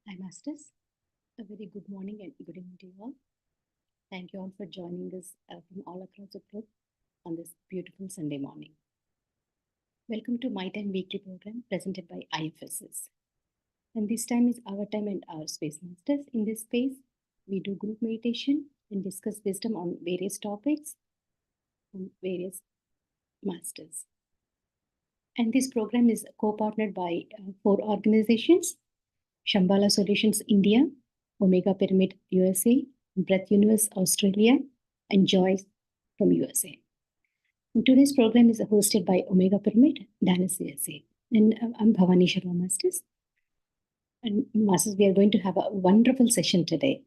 Hi, Masters. A very good morning and good evening to you all. Thank you all for joining us from all across the globe on this beautiful Sunday morning. Welcome to My Time Weekly program presented by IFSS. And this time is our time and our space, Masters. In this space, we do group meditation and discuss wisdom on various topics from various masters. And this program is co-partnered by 4 organizations: Shambhala Solutions India, Omega Pyramid USA, Breath Universe Australia, and Joyce from USA. And today's program is hosted by Omega Pyramid, Dallas, USA. And I'm Bhavani Sharma, Masters. And Masters, we are going to have a wonderful session today.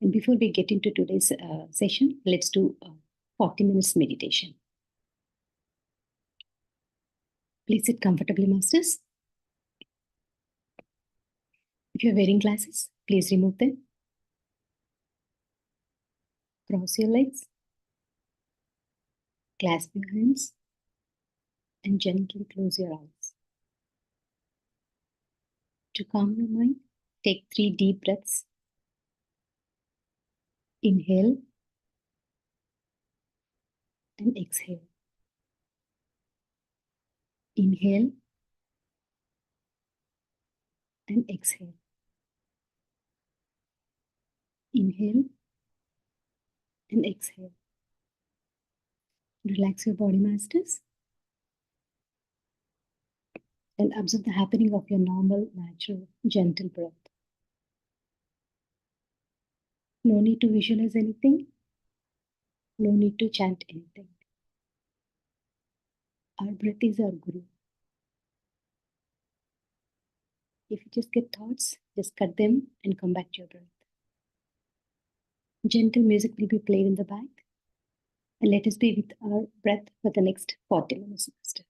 And before we get into today's session, let's do 40 minutes meditation. Please sit comfortably, Masters. If you're wearing glasses, please remove them. Cross your legs. Clasp your hands. And gently close your eyes. To calm your mind, take 3 deep breaths. Inhale and exhale. Inhale and exhale. Inhale and exhale. Relax your body, Masters. And observe the happening of your normal, natural, gentle breath. No need to visualize anything. No need to chant anything. Our breath is our guru. If you just get thoughts, just cut them and come back to your breath. Gentle music will be played in the back. And let us be with our breath for the next 40 minutes, Masters.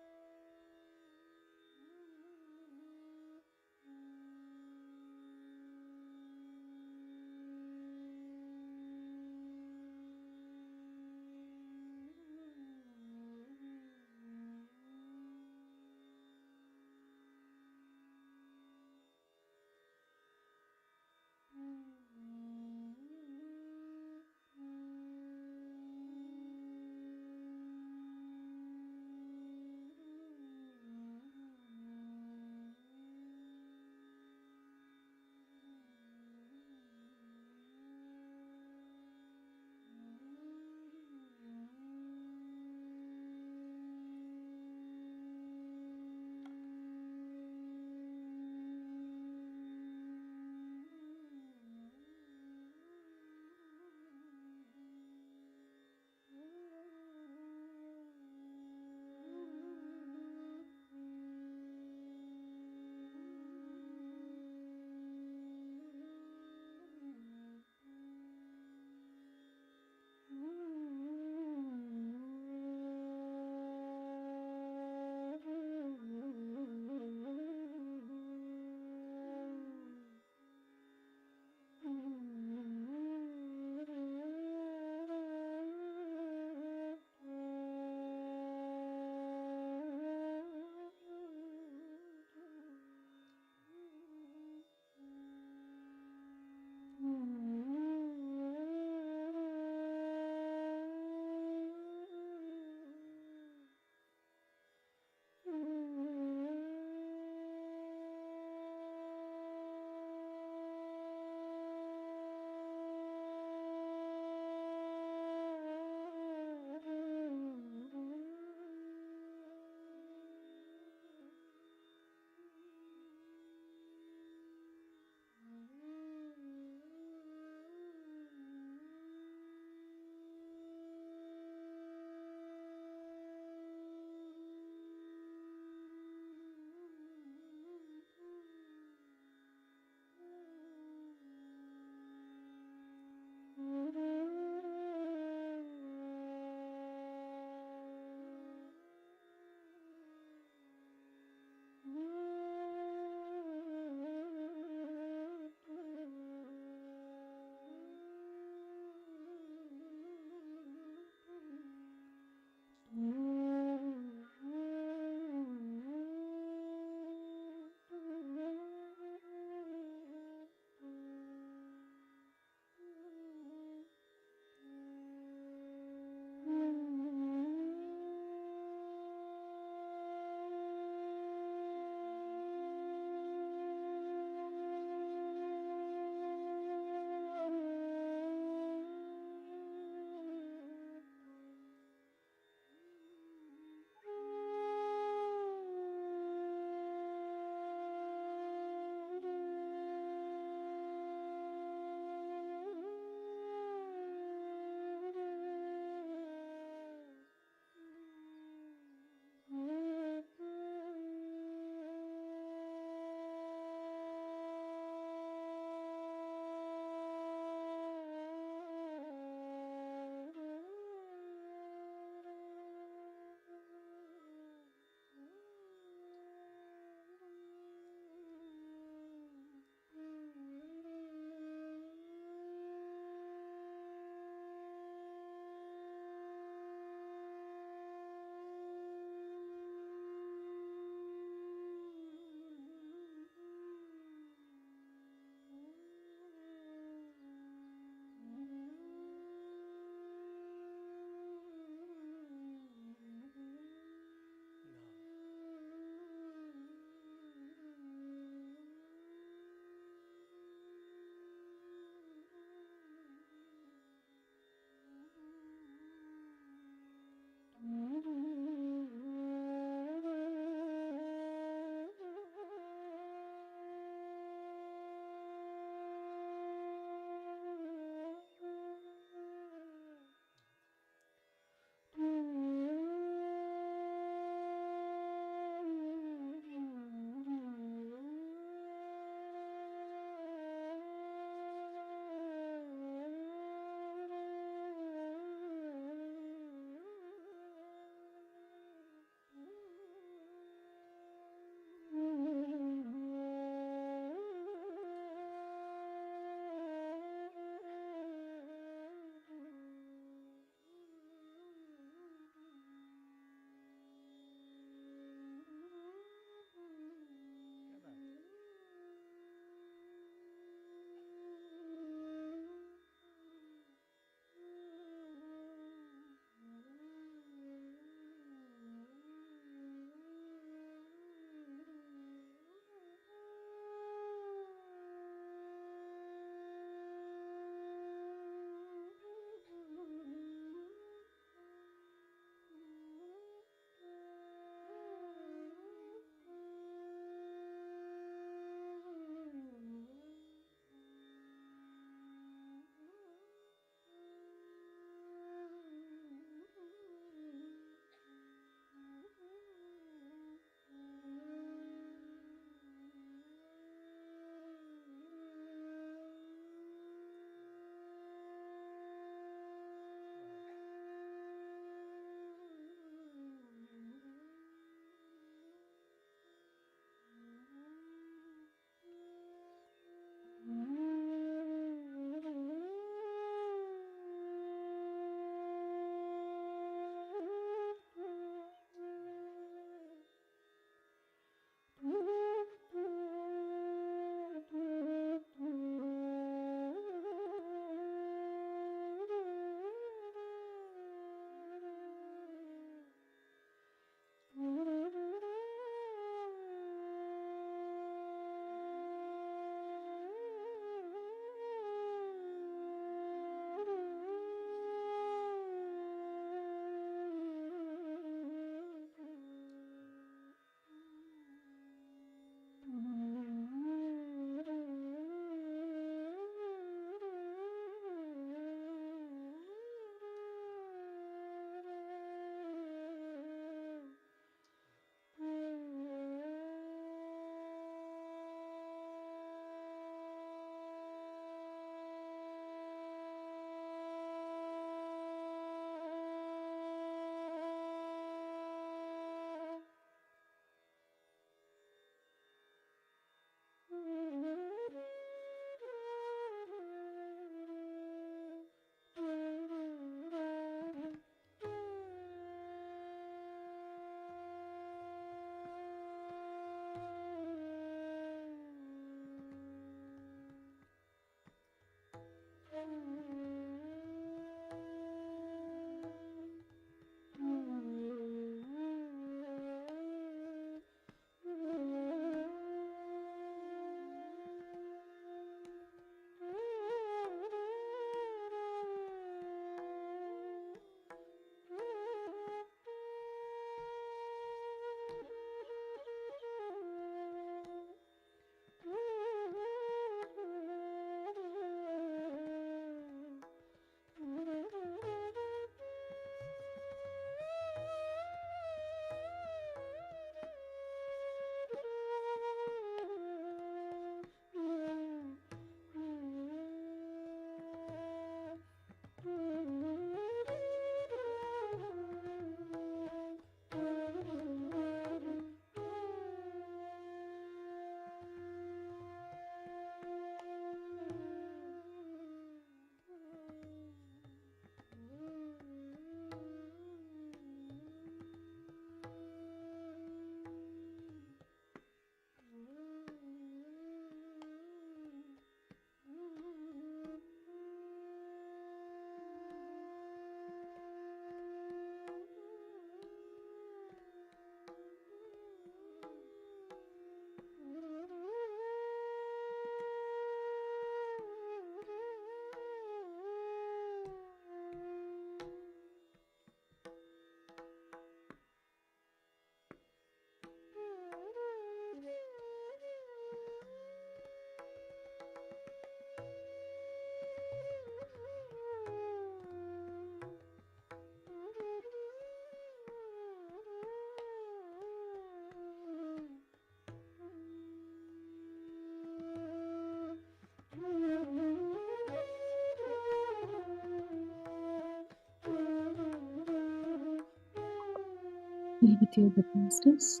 Be with your good masters.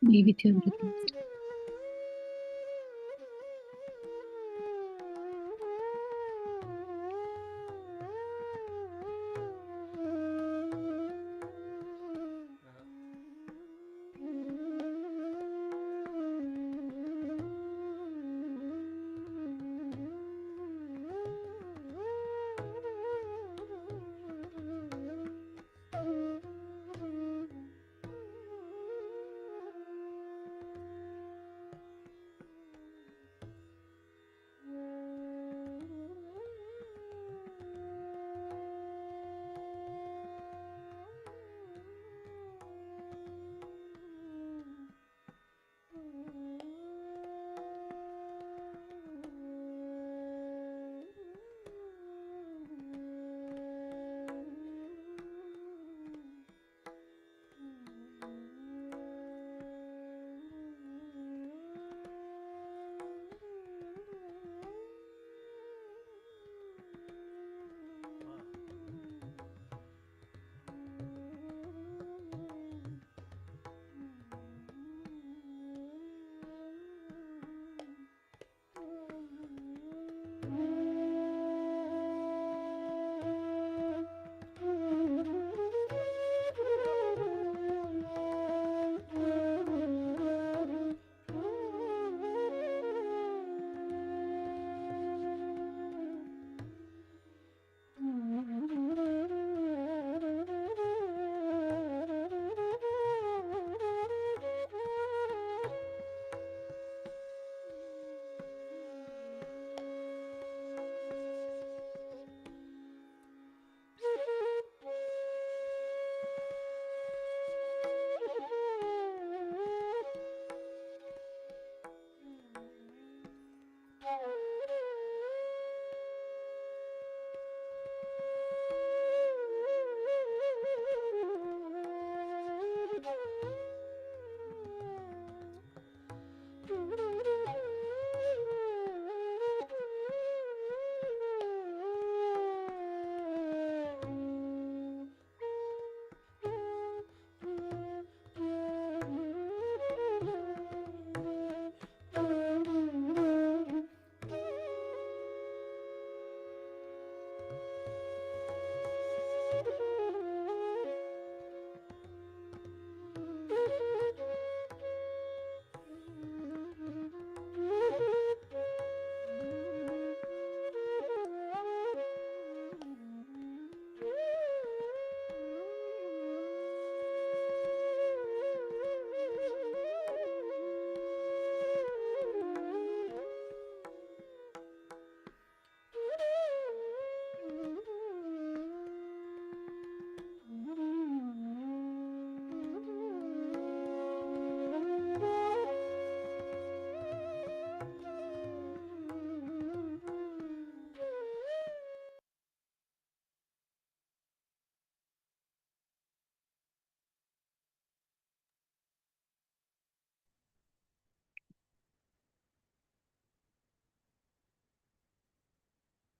Be with your breath, Master.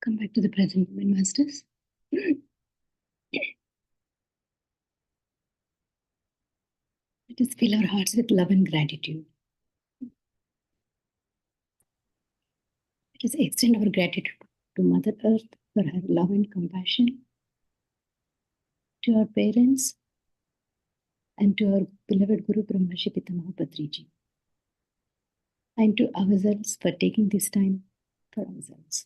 Come back to the present moment, Masters. Let us fill our hearts with love and gratitude. Let us extend our gratitude to Mother Earth for her love and compassion, to our parents, and to our beloved Guru Brahmarshi Pitamaha Patriji, and to ourselves for taking this time for ourselves.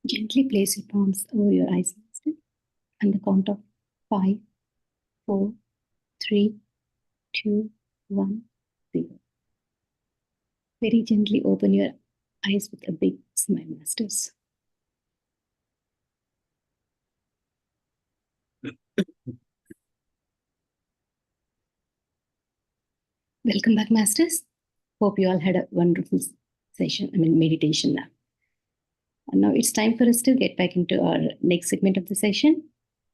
Gently place your palms over your eyes, Master, and the count of 5, 4, 3, 2, 1, 0. Very gently open your eyes with a big smile, Masters. Welcome back, Masters. Hope you all had a wonderful meditation now. And now it's time for us to get back into our next segment of the session,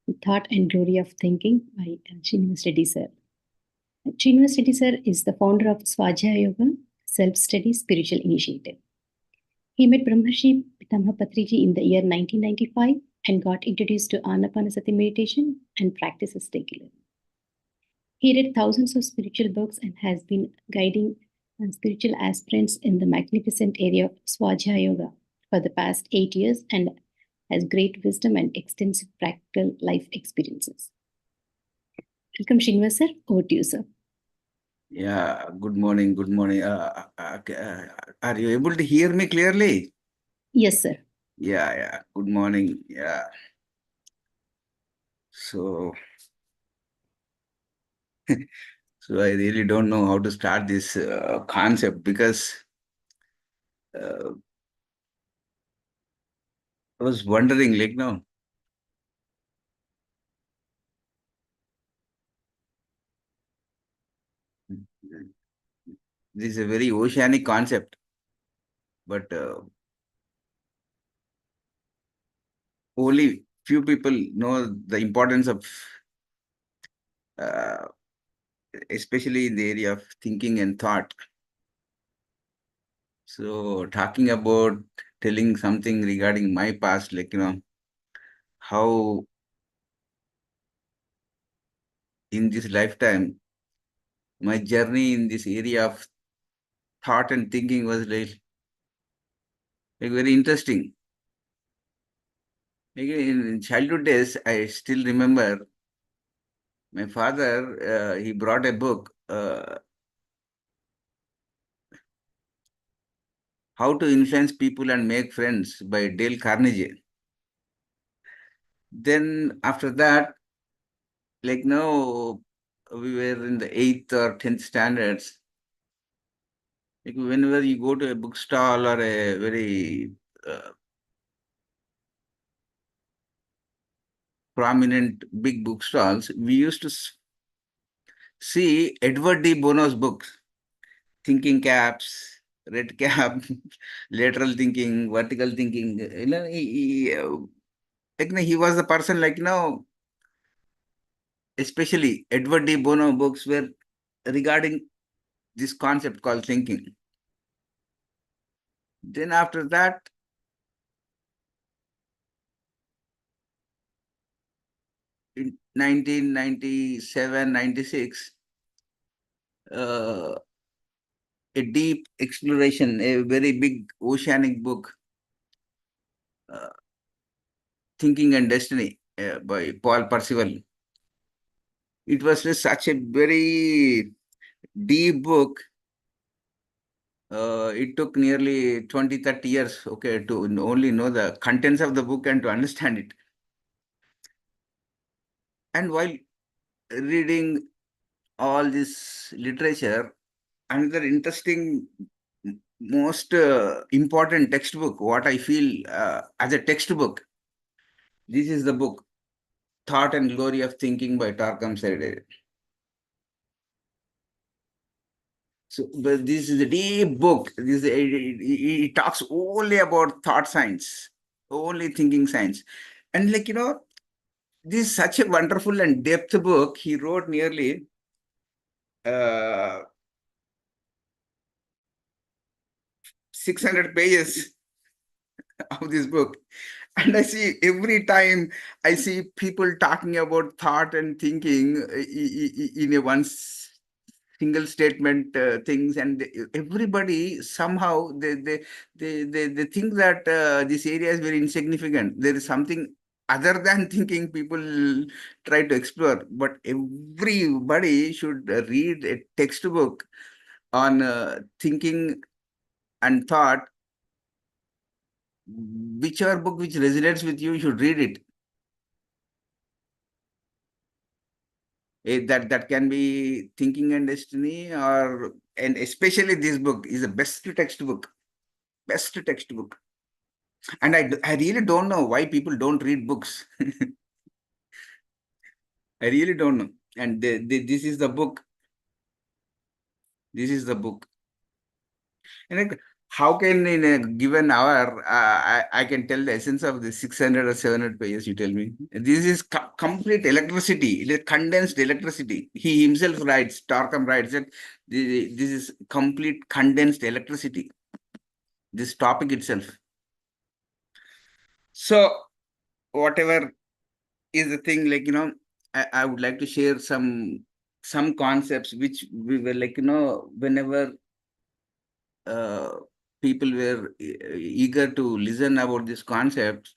The Thought and Glory of Thinking by Srinivas Reddy sir. Srinivas Reddy sir is the founder of Swajaya Yoga, self-study spiritual initiative. He met Brahmarshi Pitamaha Patriji in the year 1995 and got introduced to Anapanasati meditation and practices regularly. He read thousands of spiritual books and has been guiding spiritual aspirants in the magnificent area of Swajha Yoga for the past 8 years and has great wisdom and extensive practical life experiences. Welcome, Srinivas sir. Over to you, sir. Yeah, good morning. Good morning. Are you able to hear me clearly? Yes, sir. Yeah. Good morning. Yeah. So, so I really don't know how to start this concept because uh, I was wondering, like, no, this is a very oceanic concept, but only few people know the importance of, uh, especially in the area of thinking and thought. So, talking about telling something regarding my past, like, how in this lifetime, my journey in this area of thought and thinking was like very interesting. Like in childhood days, I still remember my father, he brought a book, How to Influence People and Make Friends by Dale Carnegie. Then after that, like now, we were in the 8th or 10th standards. Like whenever you go to a bookstall or a very prominent big bookstalls, we used to see Edward D. Bono's books, Thinking Caps, Red Cap, Lateral Thinking, Vertical Thinking. He was the person, especially Edward D. Bono books were regarding this concept called thinking. Then after that, in 1997, 96, a deep exploration, a very big oceanic book, uh, Thinking and Destiny by Paul Percival. It was such a very deep book. It took nearly 20, 30 years, okay, to only know the contents of the book and to understand it. And while reading all this literature, another interesting, most important textbook, what I feel as a textbook, this is the book, Thought and Glory of Thinking by Tarkam Serde. So, but this is a deep book. It talks only about thought science, only thinking science. And this is such a wonderful and depth book. He wrote nearly uh, 600 pages of this book. And I see every time I see people talking about thought and thinking in a one single statement things, and everybody somehow they think that this area is very insignificant. There is something other than thinking people try to explore, but everybody should read a textbook on thinking and thought. Whichever book which resonates with you, you should read it. That can be Thinking and Destiny, and especially this book is the best textbook. Best textbook. And I really don't know why people don't read books. I really don't know. And this is the book. This is the book. And how can in a given hour I can tell the essence of the 600 or 700 pages, you tell me? This is complete electricity, it is condensed electricity. He himself writes, Tarkam writes that this is complete condensed electricity, this topic itself. So whatever is the thing, I would like to share some some concepts which we were like, whenever people were eager to listen about this concept.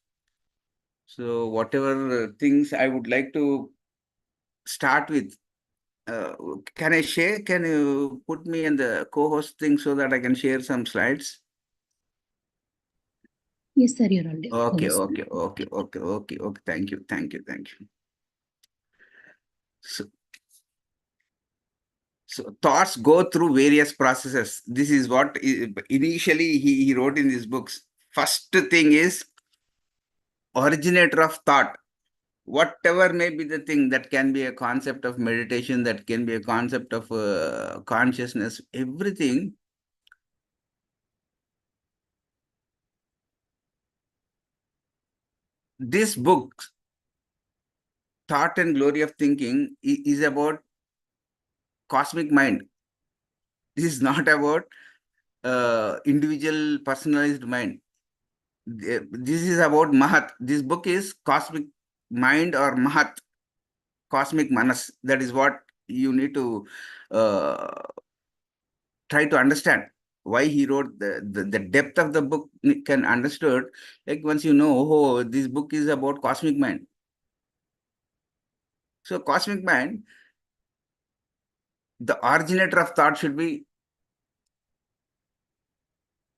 So whatever things I would like to start with, uh, can I share? Can you put me in the co-host thing so that I can share some slides? Yes, sir, you're already Okay, host. okay, okay, okay, okay, okay. Thank you, thank you, thank you. So thoughts go through various processes. This is what initially he wrote in his books. First thing is originator of thought. Whatever may be the thing, that can be a concept of meditation, that can be a concept of consciousness, everything. This book, Thought and Glory of Thinking, is about cosmic mind. This is not about individual personalized mind. This is about Mahat. This book is cosmic mind or Mahat, cosmic manas. That is what you need to uh, try to understand. Why he wrote the depth of the book can understood. Like once you know, oh, this book is about cosmic mind. So cosmic mind, the originator of thought should be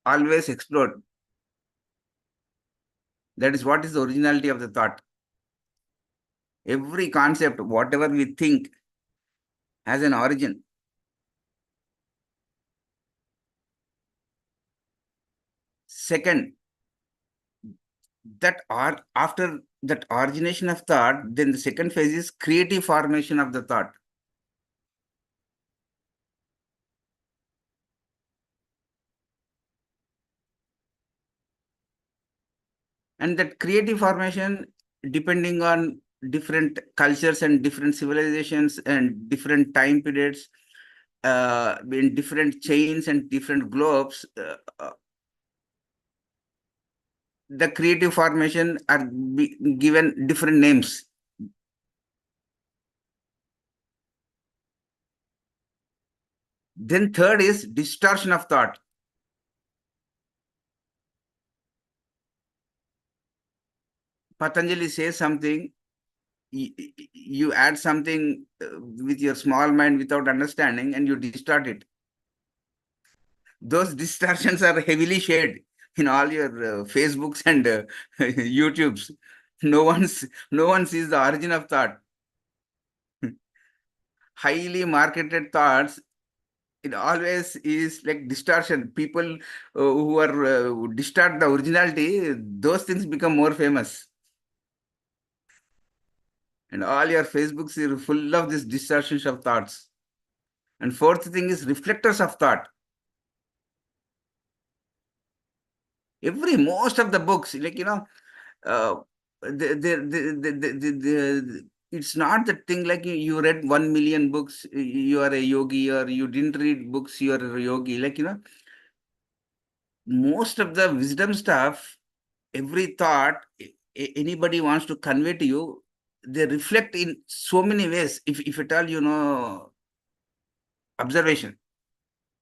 always explored. That is what is the originality of the thought. Every concept, whatever we think, has an origin. Second, that are after that origination of thought, then the second phase is creative formation of the thought. And that creative formation, depending on different cultures and different civilizations and different time periods, in different chains and different globes, the creative formation are given different names. Then third is distortion of thought. Patanjali says something, you add something with your small mind without understanding, and you distort it. Those distortions are heavily shared in all your Facebooks and YouTubes. No one sees the origin of thought. Highly marketed thoughts, it always is like distortion. People who are distort the originality, those things become more famous. And all your Facebooks are full of these distortions of thoughts. And fourth thing is reflectors of thought. Most of the books, like, uh, it's not the thing like you read 1 million books, you are a yogi, or you didn't read books, you are a yogi. Like, most of the wisdom stuff, every thought anybody wants to convey to you, they reflect in so many ways. If at all, observation.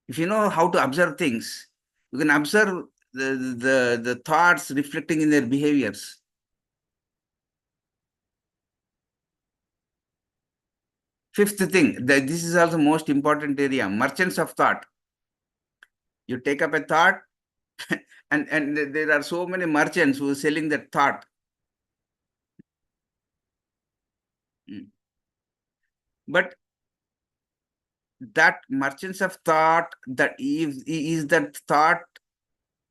If you know how to observe things, you can observe the thoughts reflecting in their behaviors. Fifth thing, this is also most important area, merchants of thought. You take up a thought, and there are so many merchants who are selling that thought. But that merchants of thought, that is that thought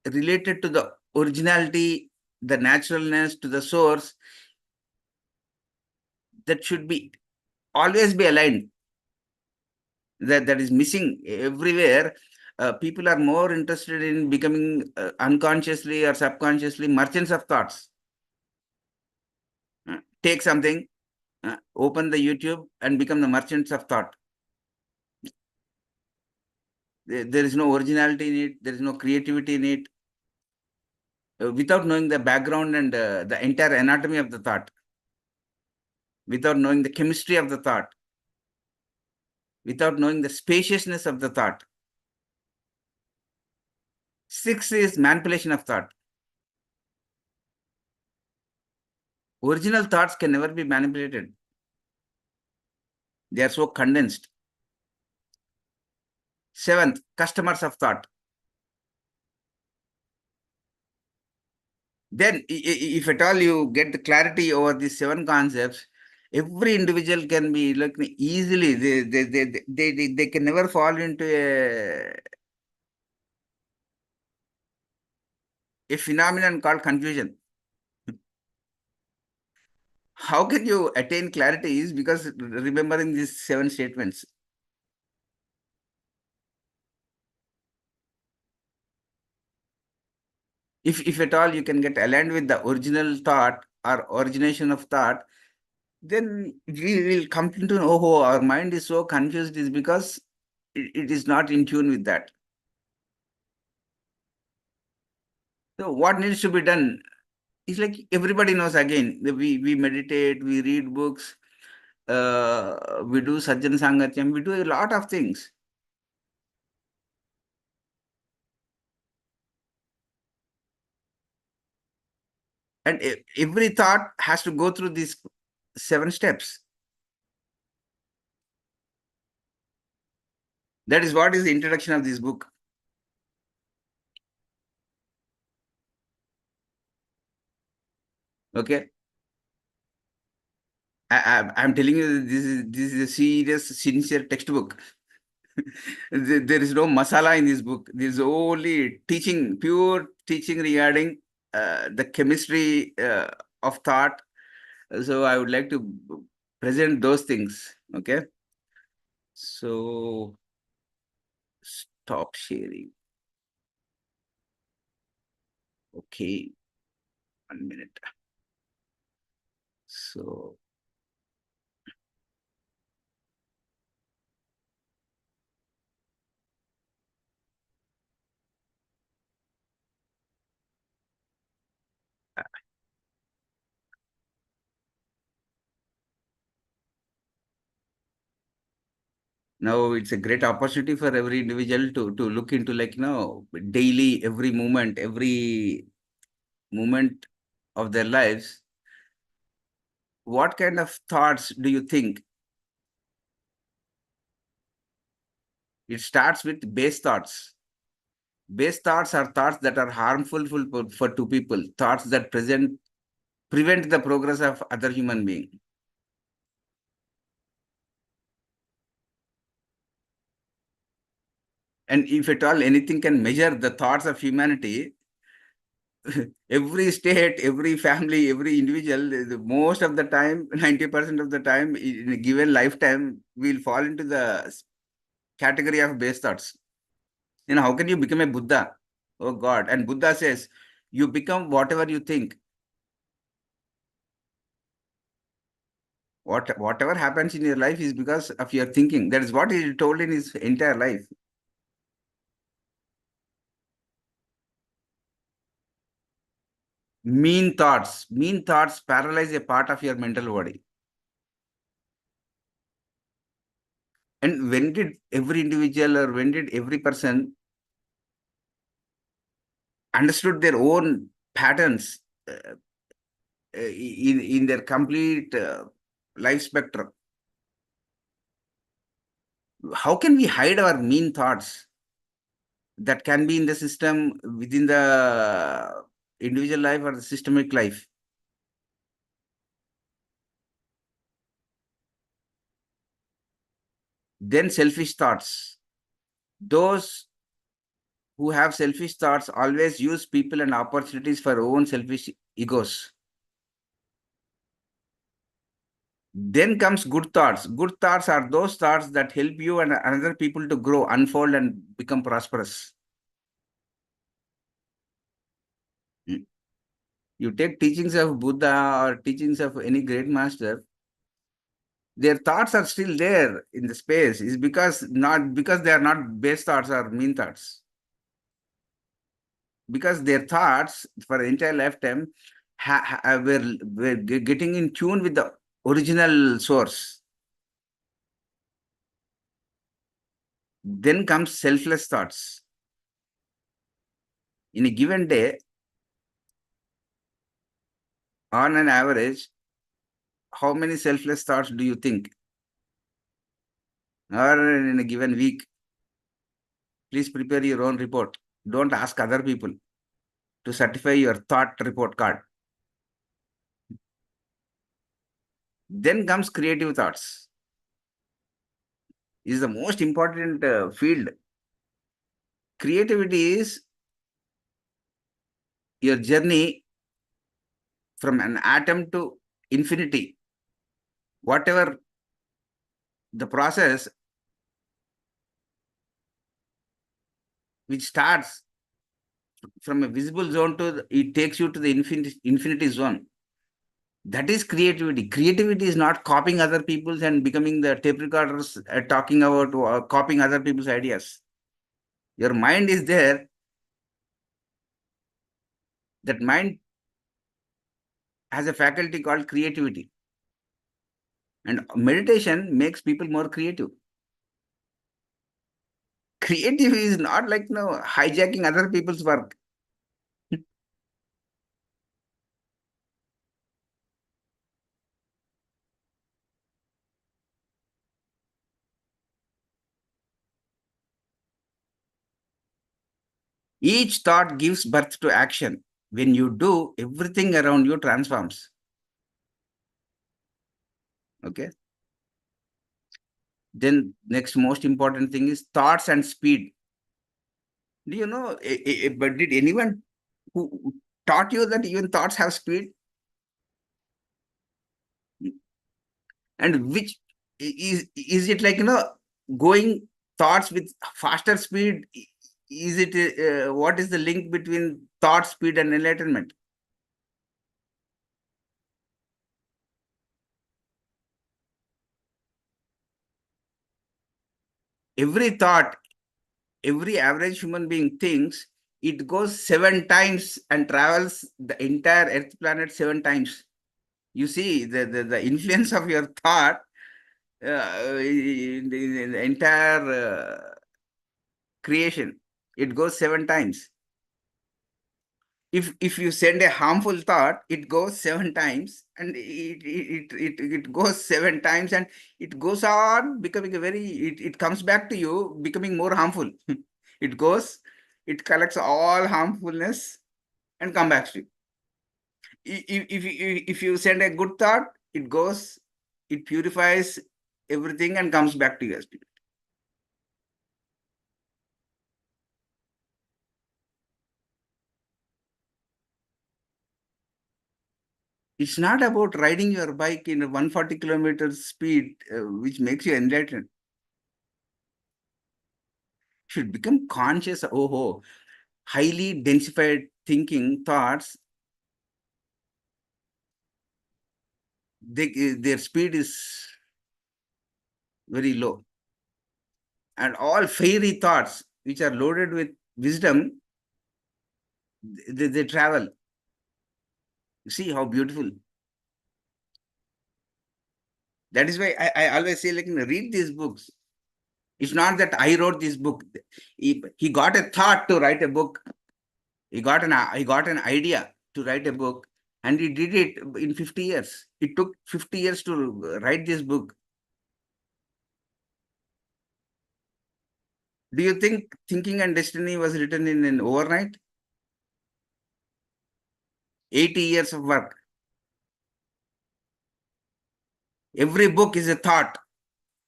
related to the originality, the naturalness, to the source, that should be always be aligned. That is missing everywhere. People are more interested in becoming unconsciously or subconsciously merchants of thoughts. Take something, open the YouTube, and become the merchants of thought. There is no originality in it. There is no creativity in it. Without knowing the background and the entire anatomy of the thought, without knowing the chemistry of the thought. without knowing the spaciousness of the thought. 6 is manipulation of thought. Original thoughts can never be manipulated. They are so condensed. 7th, customers of thought. Then, if at all you get the clarity over these 7 concepts, every individual can be like easily, they can never fall into a phenomenon called confusion. How can you attain clarity is because remembering these 7 statements. If at all you can get aligned with the original thought or origination of thought, then we will come to know, oh, our mind is so confused is because it is not in tune with that. So what needs to be done? It's like everybody knows again, we meditate, we read books, we do Sajjan Sangatyam, we do a lot of things. And every thought has to go through these 7 steps. That is what is the introduction of this book. Okay. I'm telling you, this is a serious, sincere textbook. There is no masala in this book. There is only teaching, pure teaching regarding the chemistry of thought. So I would like to present those things. Okay. So stop sharing. Okay. 1 minute. So now it's a great opportunity for every individual to look into, like, daily, every moment of their lives. What kind of thoughts do you think? It starts with base thoughts. Base thoughts are thoughts that are harmful for two people, thoughts that prevent the progress of other human being. And if at all anything can measure the thoughts of humanity, every state, every family, every individual, most of the time, 90% of the time, in a given lifetime, will fall into the category of base thoughts. How can you become a Buddha? Oh God. And Buddha says, you become whatever you think. Whatever happens in your life is because of your thinking. That is what he told in his entire life. Mean thoughts paralyze a part of your mental body. And when did every individual, or when did every person understood their own patterns in their complete life spectrum? How can we hide our mean thoughts that can be in the system, within the individual life or the systemic life? Then selfish thoughts. Those who have selfish thoughts always use people and opportunities for own selfish egos. Then comes good thoughts. Good thoughts are those thoughts that help you and other people to grow, unfold, and become prosperous. You take teachings of Buddha or teachings of any great master, their thoughts are still there in the space. Is not because they are not base thoughts or mean thoughts. Because their thoughts for the entire lifetime were getting in tune with the original source. Then comes selfless thoughts. In a given day, on an average, how many selfless thoughts do you think? Or in a given week, please prepare your own report. Don't ask other people to certify your thought report card. Then comes creative thoughts. Is the most important field. Creativity is your journey from an atom to infinity. Whatever the process which starts from a visible zone to it takes you to the infinity zone. That is creativity. Creativity is not copying other people's and becoming the tape recorders talking about copying other people's ideas. Your mind is there. That mind has a faculty called creativity. And meditation makes people more creative. Creative is not like hijacking other people's work. Each thought gives birth to action. When you do, everything around you transforms. Okay. Then next most important thing is thoughts and speed. Do you know, but did anyone who taught you that even thoughts have speed? And which is it like, going thoughts with faster speed? Is it, what is the link between thought speed and enlightenment? Every thought, every average human being thinks, it goes 7 times and travels the entire Earth planet 7 times. You see the influence of your thought in the entire creation. It goes 7 times. If you send a harmful thought, it goes 7 times, and it goes 7 times, and it goes on becoming a very. It comes back to you becoming more harmful. It goes, it collects all harmfulness and come back to you. If you send a good thought, it goes, it purifies everything and comes back to you as spirit. It's not about riding your bike in a 140 kilometers speed, which makes you enlightened. You should become conscious. Oh, highly densified thinking thoughts. Their speed is very low, and all fairy thoughts which are loaded with wisdom, they travel. You see how beautiful. That is why I always say, like, read these books. It's not that I wrote this book. He got a thought to write a book. He got an idea to write a book, and he did it in 50 years. It took 50 years to write this book. Do you think Thinking and Destiny was written in an overnight? 80 years of work. Every book is a thought.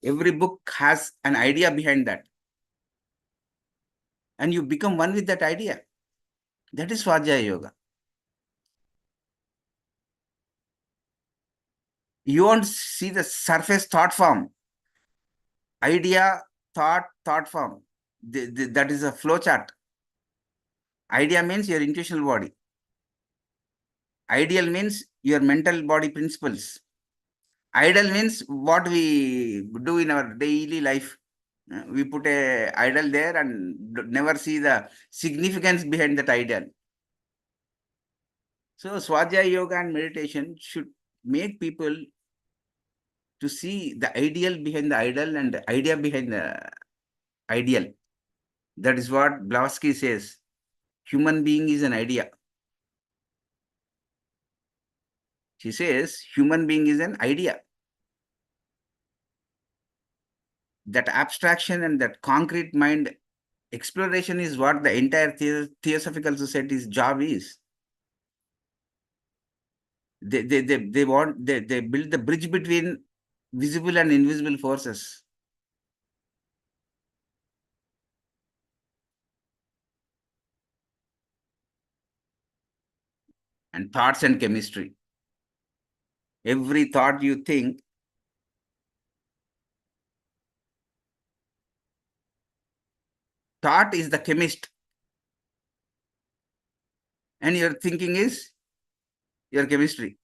Every book has an idea behind that. And you become one with that idea. That is Svadhyaya Yoga. You won't see the surface thought form. Idea, thought form. That is a flow chart. Idea means your intuitional body. Ideal means your mental body principles. Idle means what we do in our daily life. We put a idol there and never see the significance behind that idol. So Svadhyaya Yoga and meditation should make people to see the ideal behind the idol and the idea behind the ideal. That is what Blavatsky says. Human being is an idea. She says human being is an idea. That abstraction and that concrete mind exploration is what the entire Theosophical Society's job is. They build the bridge between visible and invisible forces. And thoughts and chemistry. Every thought you think, thought is the chemist. And your thinking is your chemistry.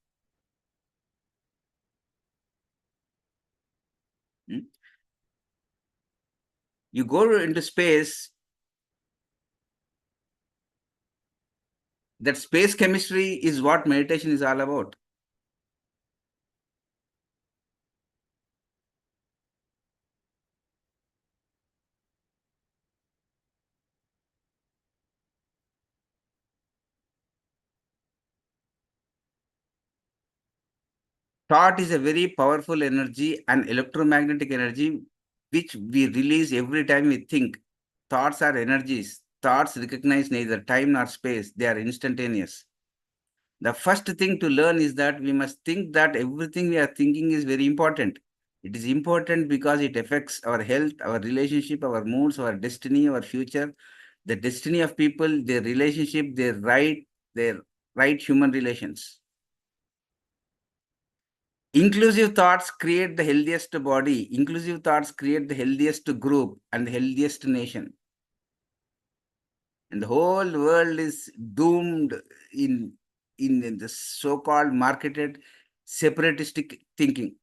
You go into space, that space chemistry is what meditation is all about. Thought is a very powerful energy and electromagnetic energy which we release every time we think. Thoughts are energies. Thoughts recognize neither time nor space. They are instantaneous. The first thing to learn is that we must think that everything we are thinking is very important. It is important because it affects our health, our relationship, our moods, our destiny, our future, the destiny of people, their relationship, their right human relations. Inclusive thoughts create the healthiest body. Inclusive thoughts create the healthiest group and the healthiest nation. And the whole world is doomed in the so-called marketed separatistic thinking.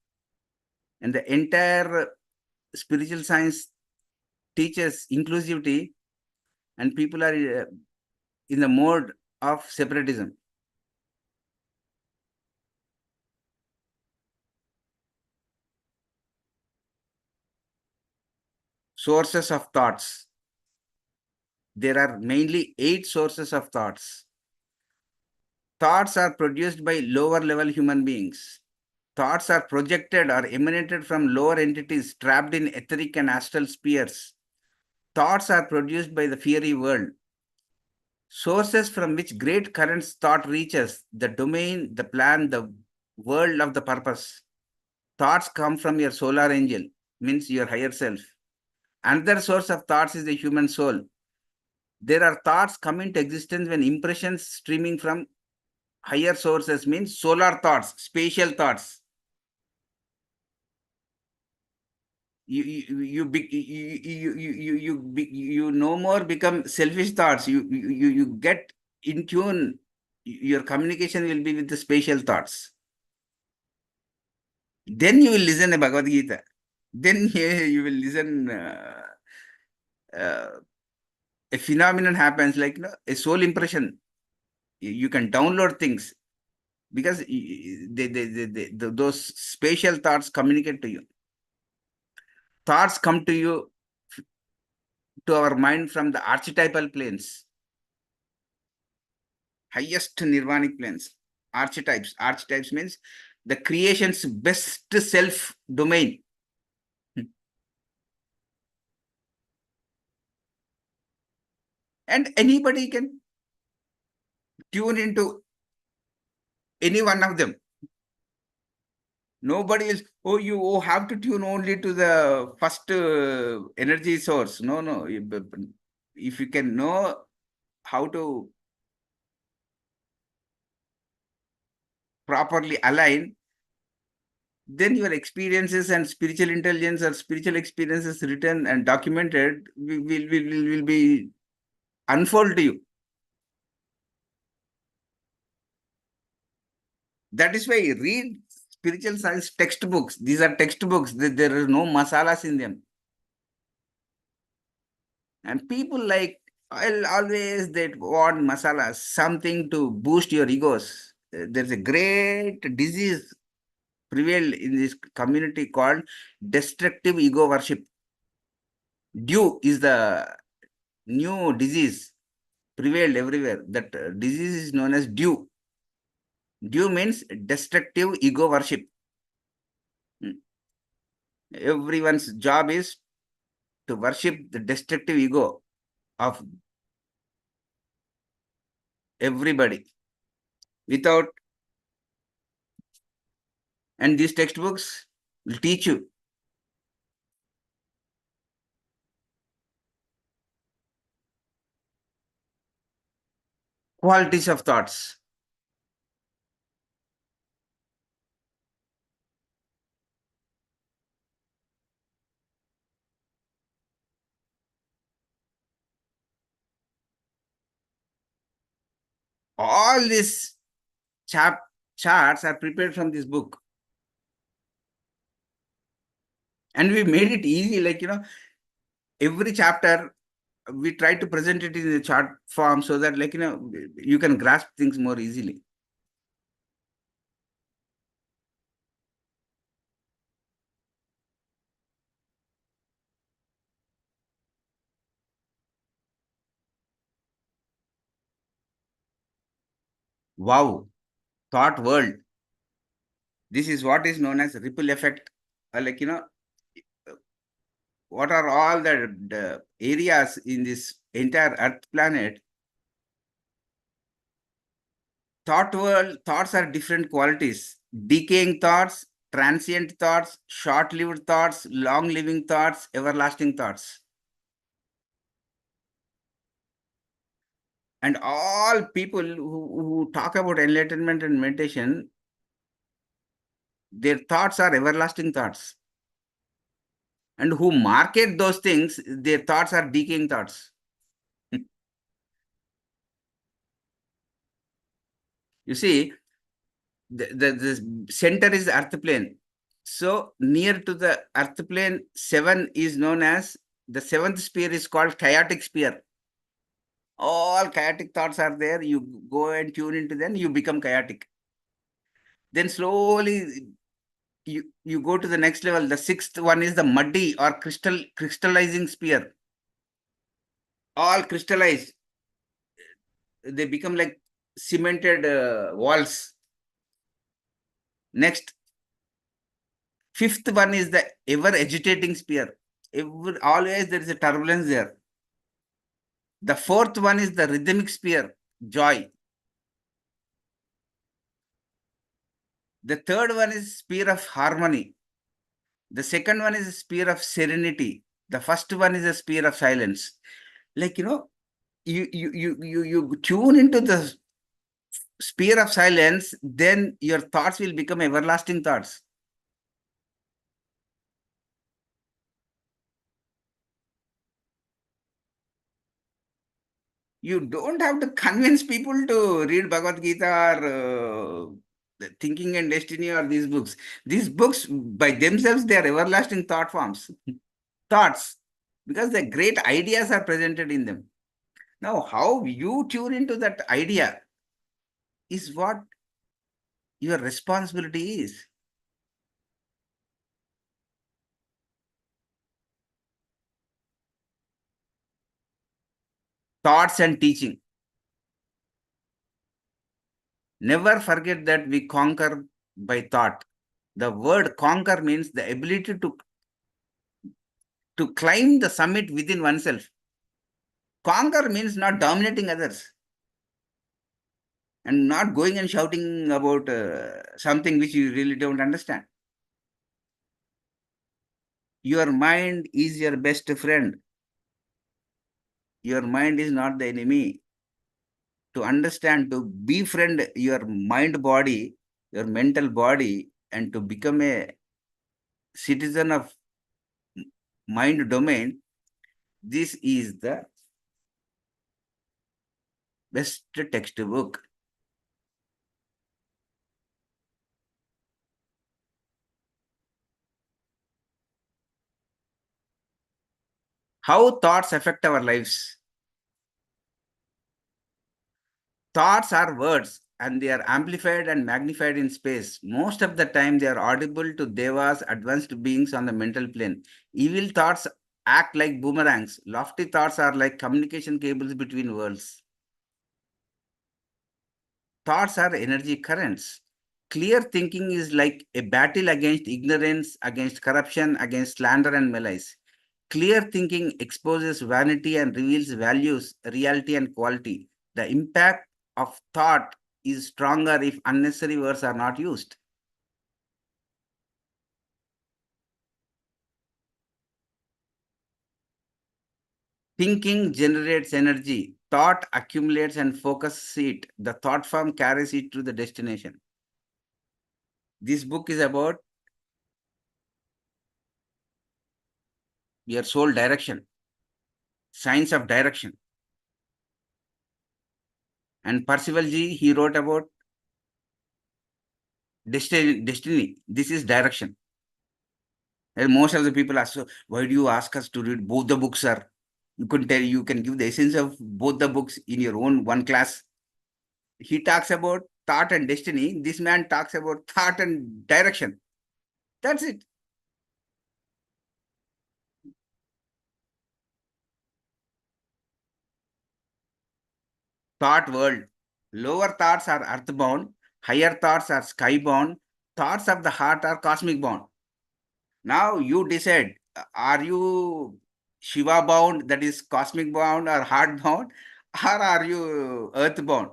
And the entire spiritual science teaches inclusivity, and people are in the mode of separatism. Sources of thoughts. There are mainly 8 sources of thoughts. Thoughts are produced by lower level human beings. Thoughts are projected or emanated from lower entities trapped in etheric and astral spheres. Thoughts are produced by the fiery world. Sources from which great currents thought reaches, the domain, the plan, the world of the purpose. Thoughts come from your solar angel, means your higher self. Another source of thoughts is the human soul. There are thoughts come into existence when impressions streaming from higher sources, means solar thoughts, spatial thoughts. You no more become selfish thoughts. You get in tune. Your communication will be with the spatial thoughts. Then you will listen to Bhagavad Gita. Then you will listen. A phenomenon happens like, a soul impression. You can download things because those spatial thoughts communicate to you. Thoughts come to you, to our mind, from the archetypal planes, highest nirvanic planes. Archetypes means the creation's best self domain. And anybody can tune into any one of them. Nobody is, you have to tune only to the first energy source. No. If you can know how to properly align, then your experiences and spiritual intelligence or spiritual experiences written and documented will be unfold to you. That is why read spiritual science textbooks. These are textbooks. There are no masalas in them. And people like, always they want masalas, something to boost your egos. There's a great disease prevailed in this community called destructive ego worship. Due is the new disease prevailed everywhere. That disease is known as due. Due means destructive ego worship. Everyone's job is to worship the destructive ego of everybody without, and these textbooks will teach you qualities of thoughts. All these chap charts are prepared from this book, and we made it easy. Like, every chapter we try to present it in a chart form so that, like, you can grasp things more easily. Wow, thought world. This is what is known as ripple effect. Like, what are all the areas in this entire Earth planet? Thought world, thoughts are different qualities: decaying thoughts, transient thoughts, short-lived thoughts, long-living thoughts, everlasting thoughts. And all people who talk about enlightenment and meditation, their thoughts are everlasting thoughts. And who market those things, their thoughts are decaying thoughts. You see, the center is the earth plane. So near to the earth plane, 7 is known as, the seventh sphere is called chaotic sphere. All chaotic thoughts are there. You go and tune into them, you become chaotic. Then slowly you go to the next level. The sixth one is the muddy or crystallizing sphere. All crystallized. They become like cemented walls. Next, fifth one is the ever agitating sphere. Always there is a turbulence there. The fourth one is the rhythmic sphere, joy. The third one is sphere of harmony. The second one is a sphere of serenity. The first one is a sphere of silence. Like, you tune into the sphere of silence, then your thoughts will become everlasting thoughts. You don't have to convince people to read Bhagavad Gita or Thinking and Destiny or these books. These books by themselves, they are everlasting thought forms, thoughts, because the great ideas are presented in them. Now, how you tune into that idea is what your responsibility is. Thoughts and teaching. Never forget that we conquer by thought. The word conquer means the ability to climb the summit within oneself. Conquer means not dominating others and not going and shouting about something which you really don't understand. Your mind is your best friend. Your mind is not the enemy. To understand, to befriend your mind body, your mental body, and to become a citizen of mind domain, this is the best textbook. How thoughts affect our lives. Thoughts are words and they are amplified and magnified in space. Most of the time, they are audible to devas, advanced beings on the mental plane. Evil thoughts act like boomerangs. Lofty thoughts are like communication cables between worlds. Thoughts are energy currents. Clear thinking is like a battle against ignorance, against corruption, against slander and malice. Clear thinking exposes vanity and reveals values, reality, and quality. The impact of thought is stronger if unnecessary words are not used. Thinking generates energy. Thought accumulates and focuses it. The thought form carries it to the destination. This book is about your soul direction, science of direction. And Percival G, he wrote about destiny. This is direction. And most of the people ask, so why do you ask us to read both the books, sir? You can give the essence of both the books in your own one class. He talks about thought and destiny. This man talks about thought and direction. That's it. Thought world. Lower thoughts are earthbound, higher thoughts are skybound, thoughts of the heart are cosmic bound. Now you decide, are you Shiva bound, that is cosmic bound or heart bound, or are you earth bound?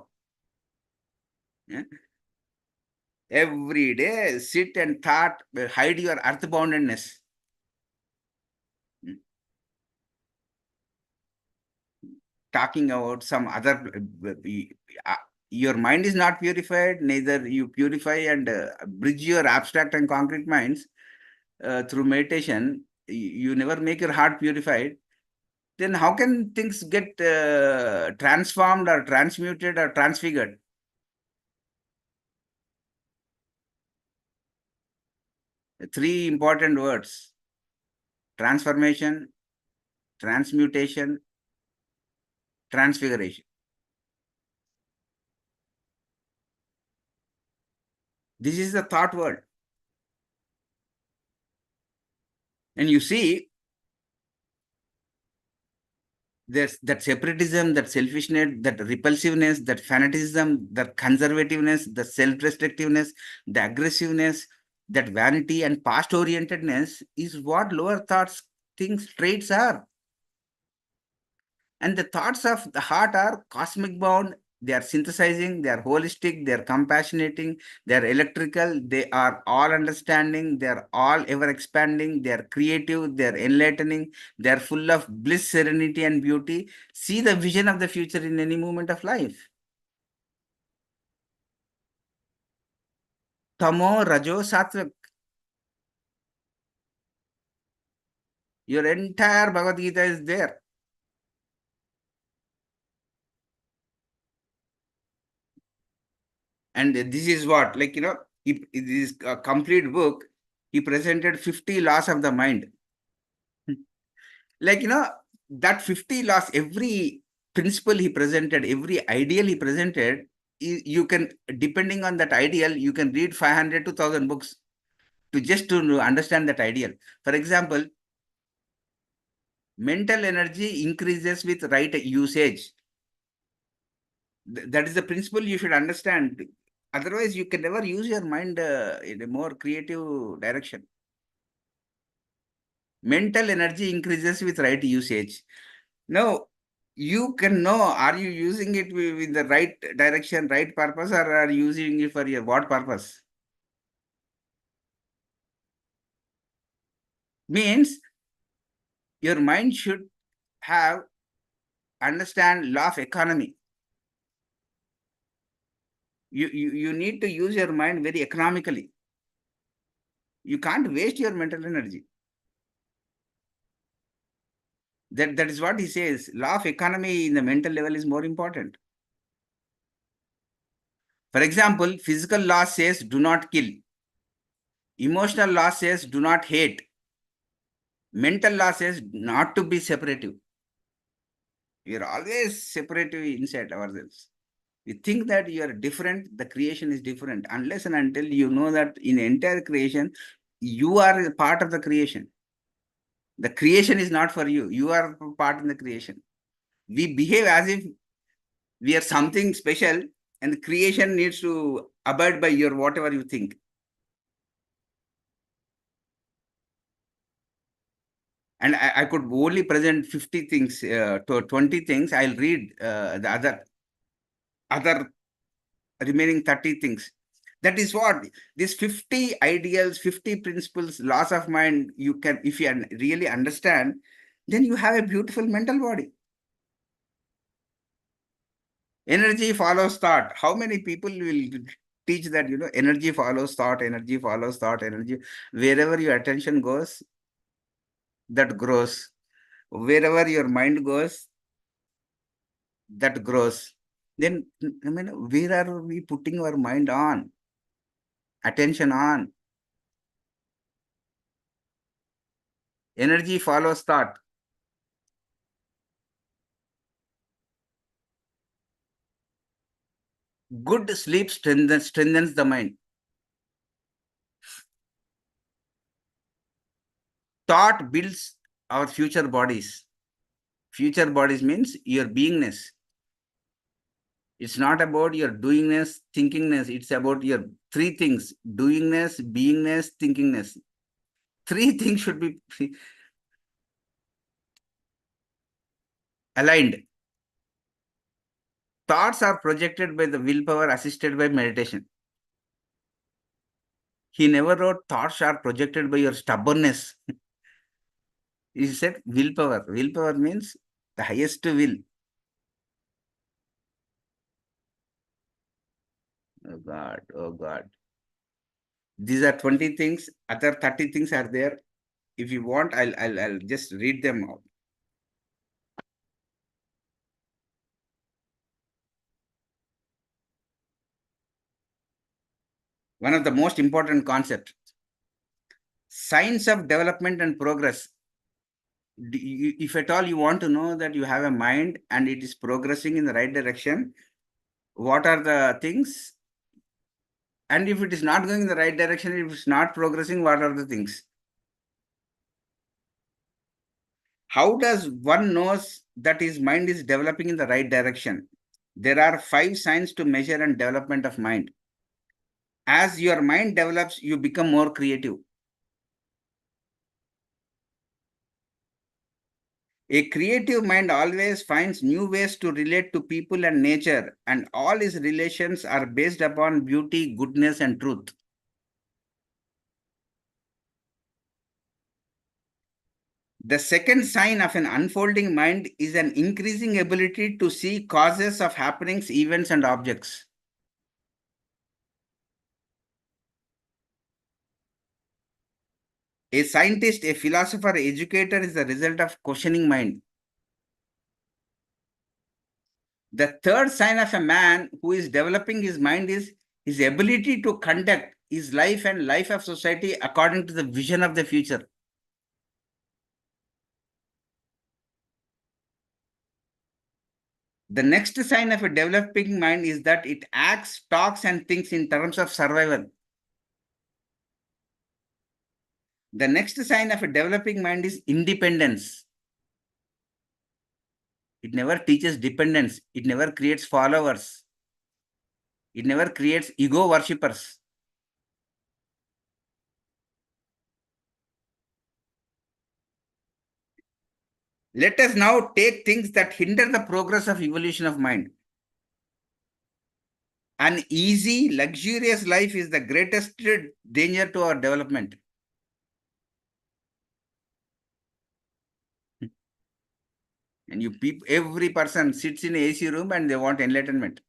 Yeah? Every day sit and thought, hide your earth boundedness. Talking about some other, uh, your mind is not purified, neither you purify and bridge your abstract and concrete minds through meditation. You never make your heart purified. Then how can things get transformed or transmuted or transfigured? Three important words: transformation, transmutation, transfiguration. This is the thought world. And you see, there's that separatism, that selfishness, that repulsiveness, that fanaticism, that conservativeness, the self-restrictiveness, the aggressiveness, that vanity and past-orientedness is what lower thoughts things traits are. And the thoughts of the heart are cosmic bound. They are synthesizing, they are holistic, they are compassionating, they are electrical, they are all understanding, they are all ever expanding, they are creative, they are enlightening, they are full of bliss, serenity, and beauty. See the vision of the future in any moment of life. Tamo, Rajo, Sattvic. Your entire Bhagavad Gita is there. And this is what, like, this complete book, he presented 50 laws of the mind. Like, that 50 laws, every principle he presented, every ideal he presented, you can, depending on that ideal, you can read 500 to 1,000 books to just to understand that ideal. For example, mental energy increases with right usage. That is the principle you should understand. Otherwise, you can never use your mind in a more creative direction. Mental energy increases with right usage. Now, you can know, are you using it with the right direction, right purpose, or are you using it for your what purpose? Means your mind should have understand law of economy. You need to use your mind very economically. You can't waste your mental energy. That is what he says. Law of economy in the mental level is more important. For example, physical law says do not kill. Emotional law says do not hate. Mental law says not to be separative. We are always separative inside ourselves. We think that you are different, the creation is different. Unless and until you know that in entire creation, you are a part of the creation. The creation is not for you. You are part in the creation. We behave as if we are something special, and the creation needs to abide by your whatever you think. And I could only present 50 things to 20 things. I'll read the other remaining 30 things. That is what these 50 ideals, 50 principles, laws of mind, you can, if you really understand, then you have a beautiful mental body. Energy follows thought. How many people will teach that, energy follows thought, energy follows thought, energy. Wherever your attention goes, that grows. Wherever your mind goes, that grows. Then, I mean, where are we putting our mind on? Attention on. Energy follows thought. Good sleep strengthens the mind. Thought builds our future bodies. Future bodies means your beingness. It's not about your doingness, thinkingness. It's about your three things: doingness, beingness, thinkingness. Three things should be aligned. Thoughts are projected by the willpower assisted by meditation. He never wrote thoughts are projected by your stubbornness. He said willpower. Willpower means the highest will. Oh God, oh God. These are 20 things. Other 30 things are there. If you want, I'll just read them out. One of the most important concepts. Science of development and progress. If at all you want to know that you have a mind and it is progressing in the right direction, what are the things? And if it is not going in the right direction, if it's not progressing, what are the things? How does one knows that his mind is developing in the right direction? There are 5 signs to measure and development of mind. As your mind develops, you become more creative. A creative mind always finds new ways to relate to people and nature, and all his relations are based upon beauty, goodness, and truth. The second sign of an unfolding mind is an increasing ability to see causes of happenings, events, and objects. A scientist, a philosopher, educator is the result of questioning mind. The third sign of a man who is developing his mind is his ability to conduct his life and life of society according to the vision of the future. The next sign of a developing mind is that it acts, talks, and thinks in terms of survival. The next sign of a developing mind is independence. It never teaches dependence. It never creates followers. It never creates ego worshippers. Let us now take things that hinder the progress of evolution of mind. An easy, luxurious life is the greatest danger to our development. And every person sits in an AC room and they want enlightenment.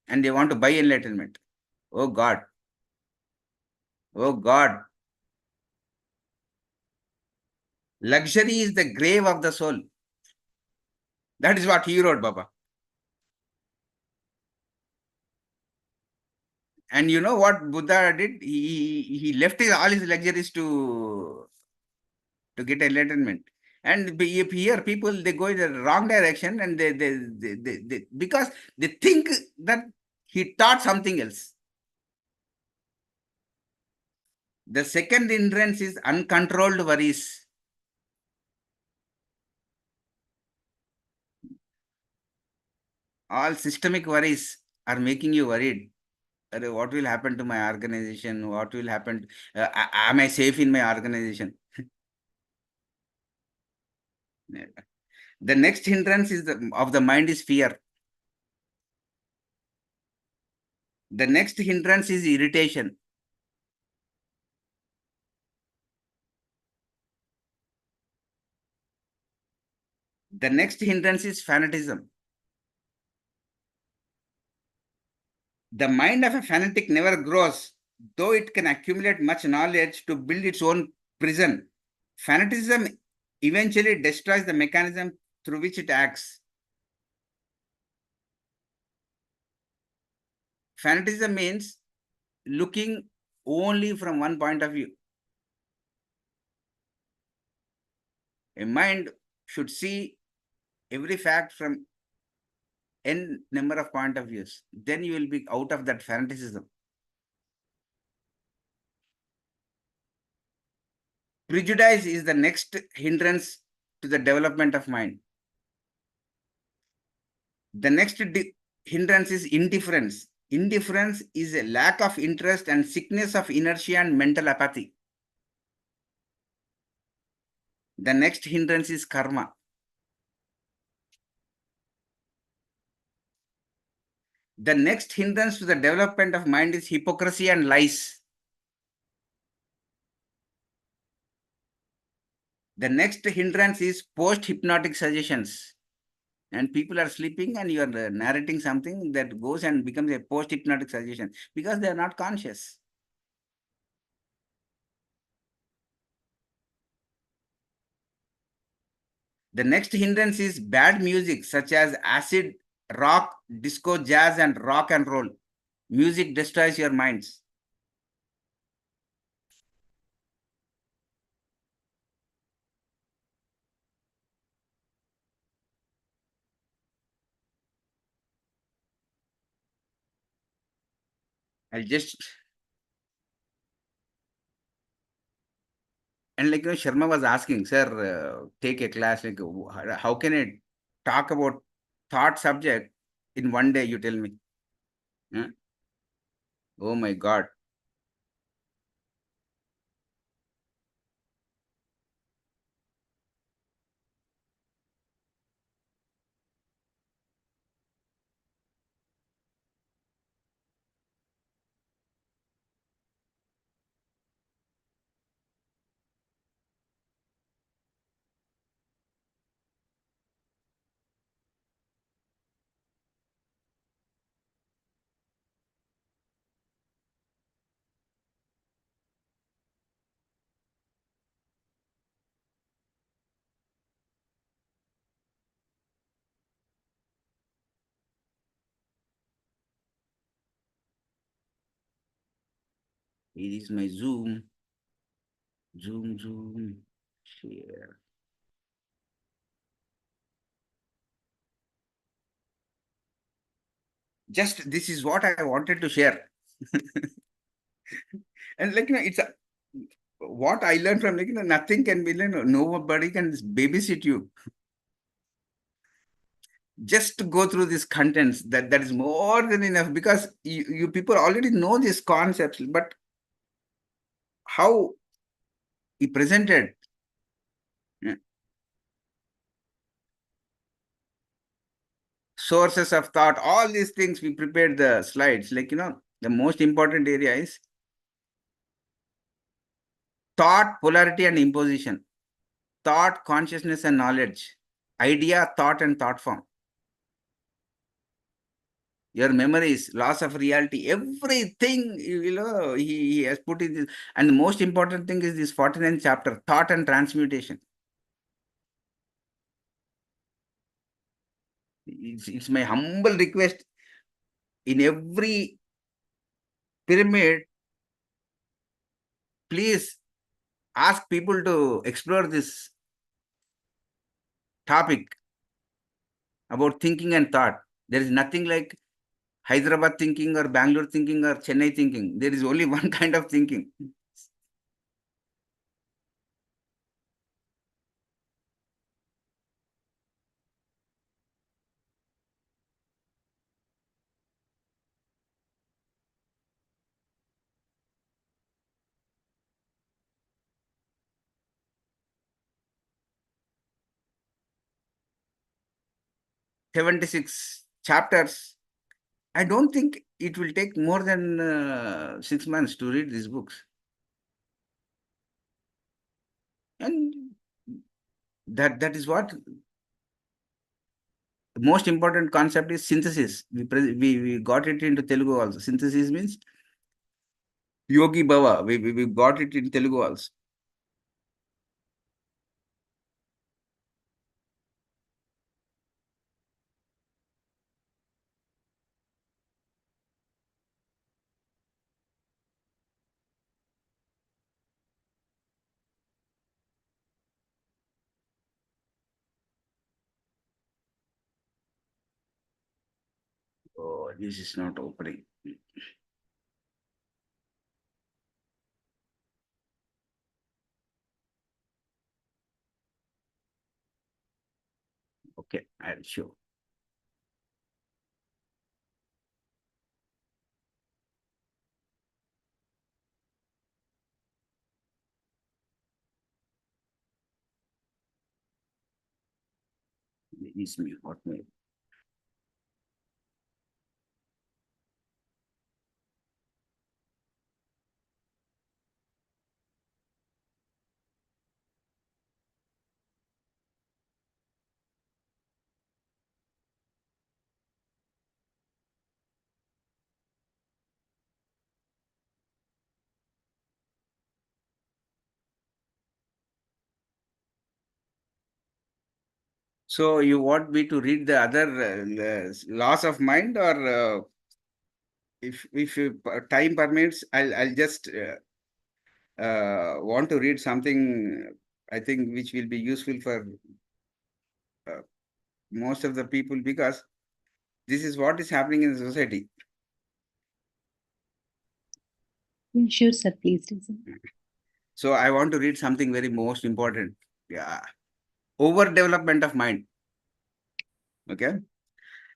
And they want to buy enlightenment. Oh God. Oh God. Luxury is the grave of the soul. That is what he wrote, Baba. And you know what Buddha did? He left all his luxuries to get enlightenment. And here people, they go in the wrong direction, and they because they think that he taught something else. The second hindrance is uncontrolled worries. All systemic worries are making you worried. What will happen to my organization? What will happen? Am I safe in my organization? The next hindrance is of the mind is fear. The next hindrance is irritation. The next hindrance is fanatism. The mind of a fanatic never grows, though it can accumulate much knowledge to build its own prison. Fanatism eventually destroys the mechanism through which it acts. Fanatism means looking only from one point of view. A mind should see every fact from n number of point of views. Then you will be out of that fanaticism. Prejudice is the next hindrance to the development of mind. The next hindrance is indifference. Indifference is a lack of interest and sickness of inertia and mental apathy. The next hindrance is karma. The next hindrance to the development of mind is hypocrisy and lies. The next hindrance is post-hypnotic suggestions. And people are sleeping and you are narrating something that goes and becomes a post-hypnotic suggestion because they are not conscious. The next hindrance is bad music such as acid, rock, disco, jazz, and rock and roll. Music destroys your minds. I'll just, and like, Sharma was asking, sir, take a class, like, how can I talk about thought subject in one day, you tell me? Huh? Oh my God. It is my Zoom. Zoom, share. Just this is what I wanted to share. And like, it's what I learned from, like, nothing can be learned. Nobody can babysit you. Just to go through these contents, that is more than enough because you people already know these concepts, but how he presented. Yeah. Sources of thought, all these things, we prepared the slides. Like, the most important area is thought, polarity, and imposition. Thought, consciousness, and knowledge. Idea, thought, and thought form. Your memories, loss of reality, everything, he has put in this. And the most important thing is this 49th chapter, thought and transmutation. It's my humble request in every pyramid, please ask people to explore this topic about thinking and thought. There is nothing like Hyderabad thinking or Bangalore thinking or Chennai thinking. There is only one kind of thinking. 76 chapters. I don't think it will take more than 6 months to read these books. And that is what the most important concept is synthesis. We got it into Telugu also. Synthesis means Yogi Bhava. We got it in Telugu also. Oh, this is not opening. Okay, I'll show. Is me, what me. So you want me to read the other laws of mind, or if time permits, I'll just want to read something. I think which will be useful for uh, most of the people, because this is what is happening in the society. Yeah, sure, sir. Please listen. So I want to read something very most important. Yeah, overdevelopment of mind. Okay.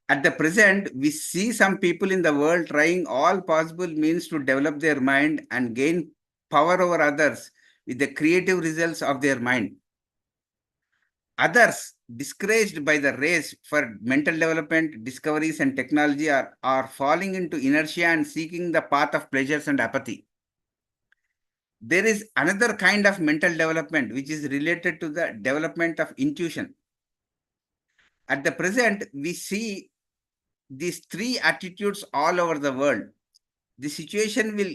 At the present, we see some people in the world trying all possible means to develop their mind and gain power over others with the creative results of their mind. Others, discouraged by the race for mental development, discoveries, and technology, are falling into inertia and seeking the path of pleasures and apathy. There is another kind of mental development which is related to the development of intuition. At the present, we see these three attitudes all over the world. The situation will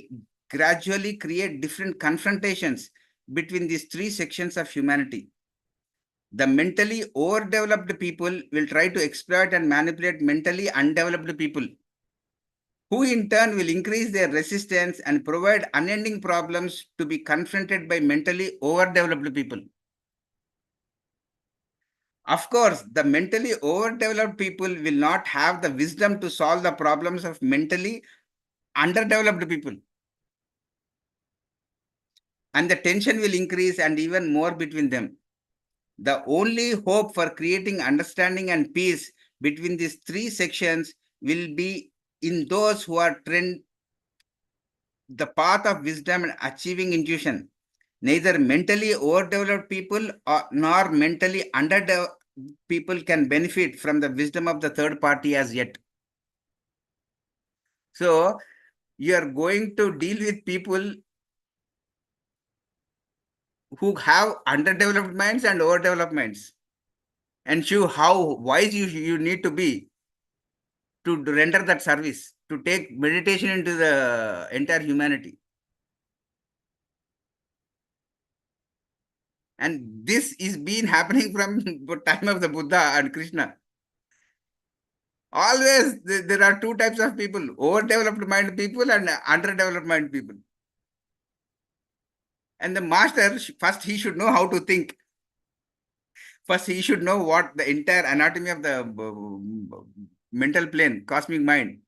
gradually create different confrontations between these three sections of humanity. The mentally overdeveloped people will try to exploit and manipulate mentally undeveloped people, who in turn will increase their resistance and provide unending problems to be confronted by mentally overdeveloped people. Of course, the mentally overdeveloped people will not have the wisdom to solve the problems of mentally underdeveloped people. And the tension will increase and even more between them. The only hope for creating understanding and peace between these three sections will be in those who are trend the path of wisdom and achieving intuition. Neither mentally overdeveloped people nor mentally underdeveloped people can benefit from the wisdom of the third party as yet. So you are going to deal with people who have underdeveloped minds and overdeveloped minds, and show how wise you need to be to render that service, to take meditation into the entire humanity. And this is been happening from the time of the Buddha and Krishna. Always there are two types of people: overdeveloped mind people and underdeveloped mind people. And the master, first he should know how to think. First he should know what the entire anatomy of the mental plane, cosmic mind.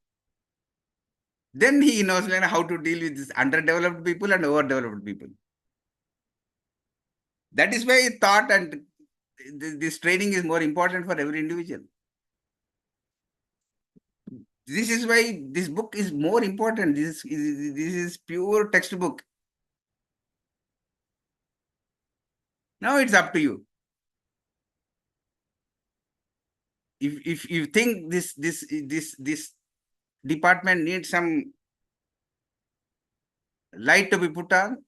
Then he knows how to deal with this underdeveloped people and overdeveloped people. That is why thought and this training is more important for every individual. This is why this book is more important. This is pure textbook. Now it's up to you. if you think this department needs some light to be put on,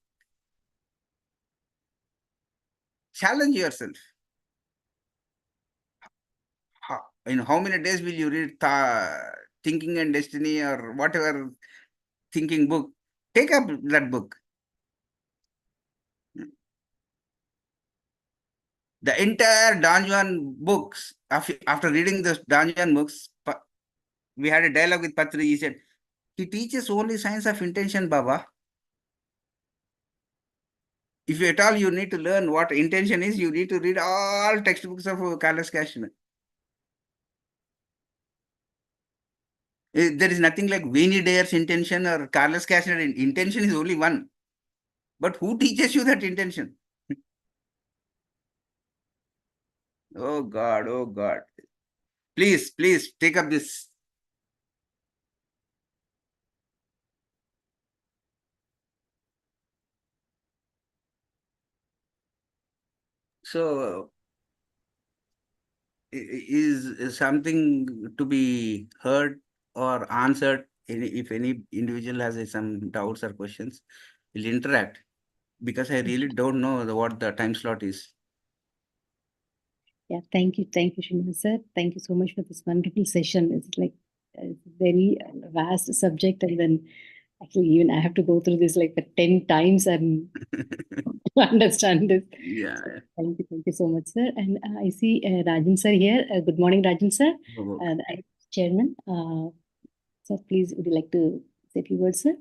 challenge yourself. In how many days will you read Thinking and Destiny or whatever thinking book? Take up that book. The entire Don Juan books, after reading the Don Juan books, we had a dialogue with Patri. He said, he teaches only science of intention, Baba. If at all you need to learn what intention is, you need to read all textbooks of Carlos Cashman. There is nothing like Winnie Dare's intention or Carlos Cashman. Intention is only one. But who teaches you that intention? Oh God, oh God. Please, please take up this. So, is something to be heard or answered? If any individual has some doubts or questions, we'll interact, because I really don't know what the time slot is. Yeah, thank you, Srinivas sir. Thank you so much for this wonderful session. It's like a very vast subject, and then actually even I have to go through this like 10 times and to understand this. Yeah. So thank you so much, sir. And I see Rajan sir here. Good morning, Rajan sir, Okay. the chairman. Sir, please, would you like to say a few words, sir?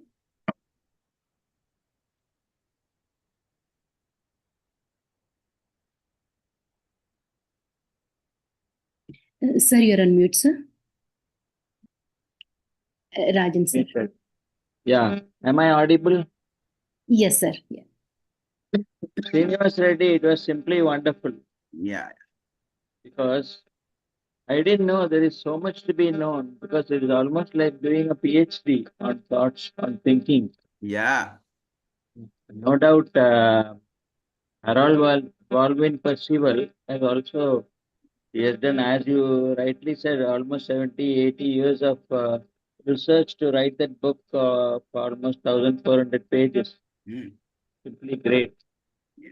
Sir, you're on mute, sir. Rajan sir. Yes, sir. Yeah. Am I audible? Yes, sir. Yeah. Srinivas Reddy, it was simply wonderful Yeah. because I didn't know there is so much to be known, because it is almost like doing a PhD on thoughts, on thinking. Yeah. No doubt, Harold Baldwin Percival has also, he has done, as you rightly said, almost 70, 80 years of research to write that book for almost 1,400 pages. Simply great.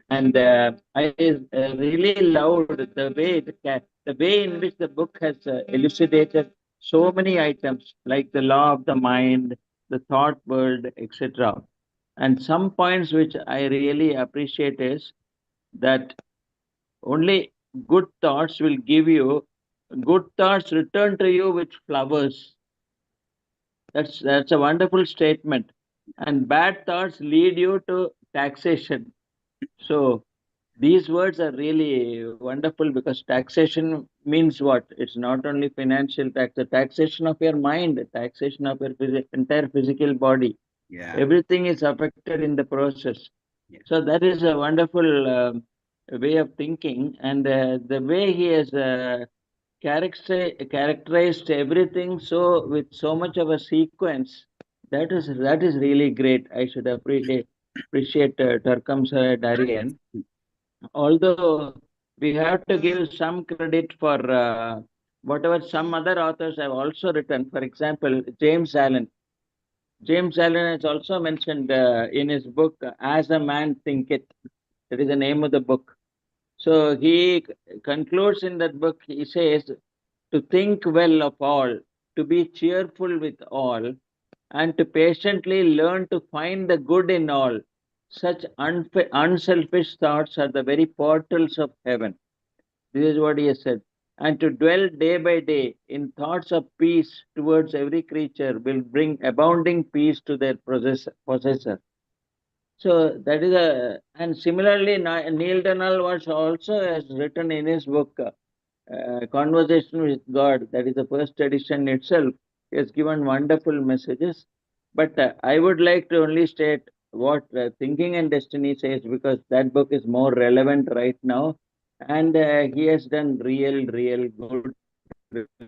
And I really loved the way in which the book has elucidated so many items like the law of the mind, the thought world, etc. And some points which I really appreciate is that only good thoughts will give you good thoughts return to you with flowers. That's a wonderful statement. And bad thoughts lead you to taxation. So these words are really wonderful, because taxation means what? It's not only financial tax, the taxation of your mind, the taxation of your entire physical body. Yeah. Everything is affected in the process. Yeah. So that is a wonderful way of thinking, and the way he has characterized everything so with so much of a sequence. That is really great. I should appreciate Turkam Darian. Although we have to give some credit for whatever some other authors have also written. For example, James Allen. James Allen has also mentioned in his book, As a Man Thinketh. That is the name of the book. So he concludes in that book, he says, to think well of all, to be cheerful with all, and to patiently learn to find the good in all. Such unselfish thoughts are the very portals of heaven. This is what he has said. And to dwell day by day in thoughts of peace towards every creature will bring abounding peace to their possessor. So that is and similarly, Neil Donald was also has written in his book, Conversation with God, that is the first edition itself. He has given wonderful messages. But I would like to only state what Thinking and Destiny says, because that book is more relevant right now. And he has done real good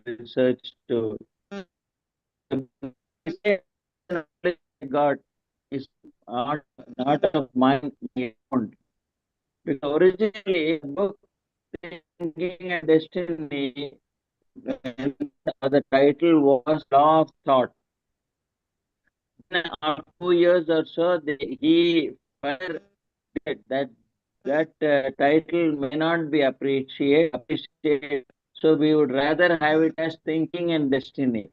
research to say God is not of mine, my own. Because originally, the book Thinking and Destiny and the title was Law of Thought. After 2 years or so, he further said that title may not be appreciated. So we would rather have it as thinking and destiny.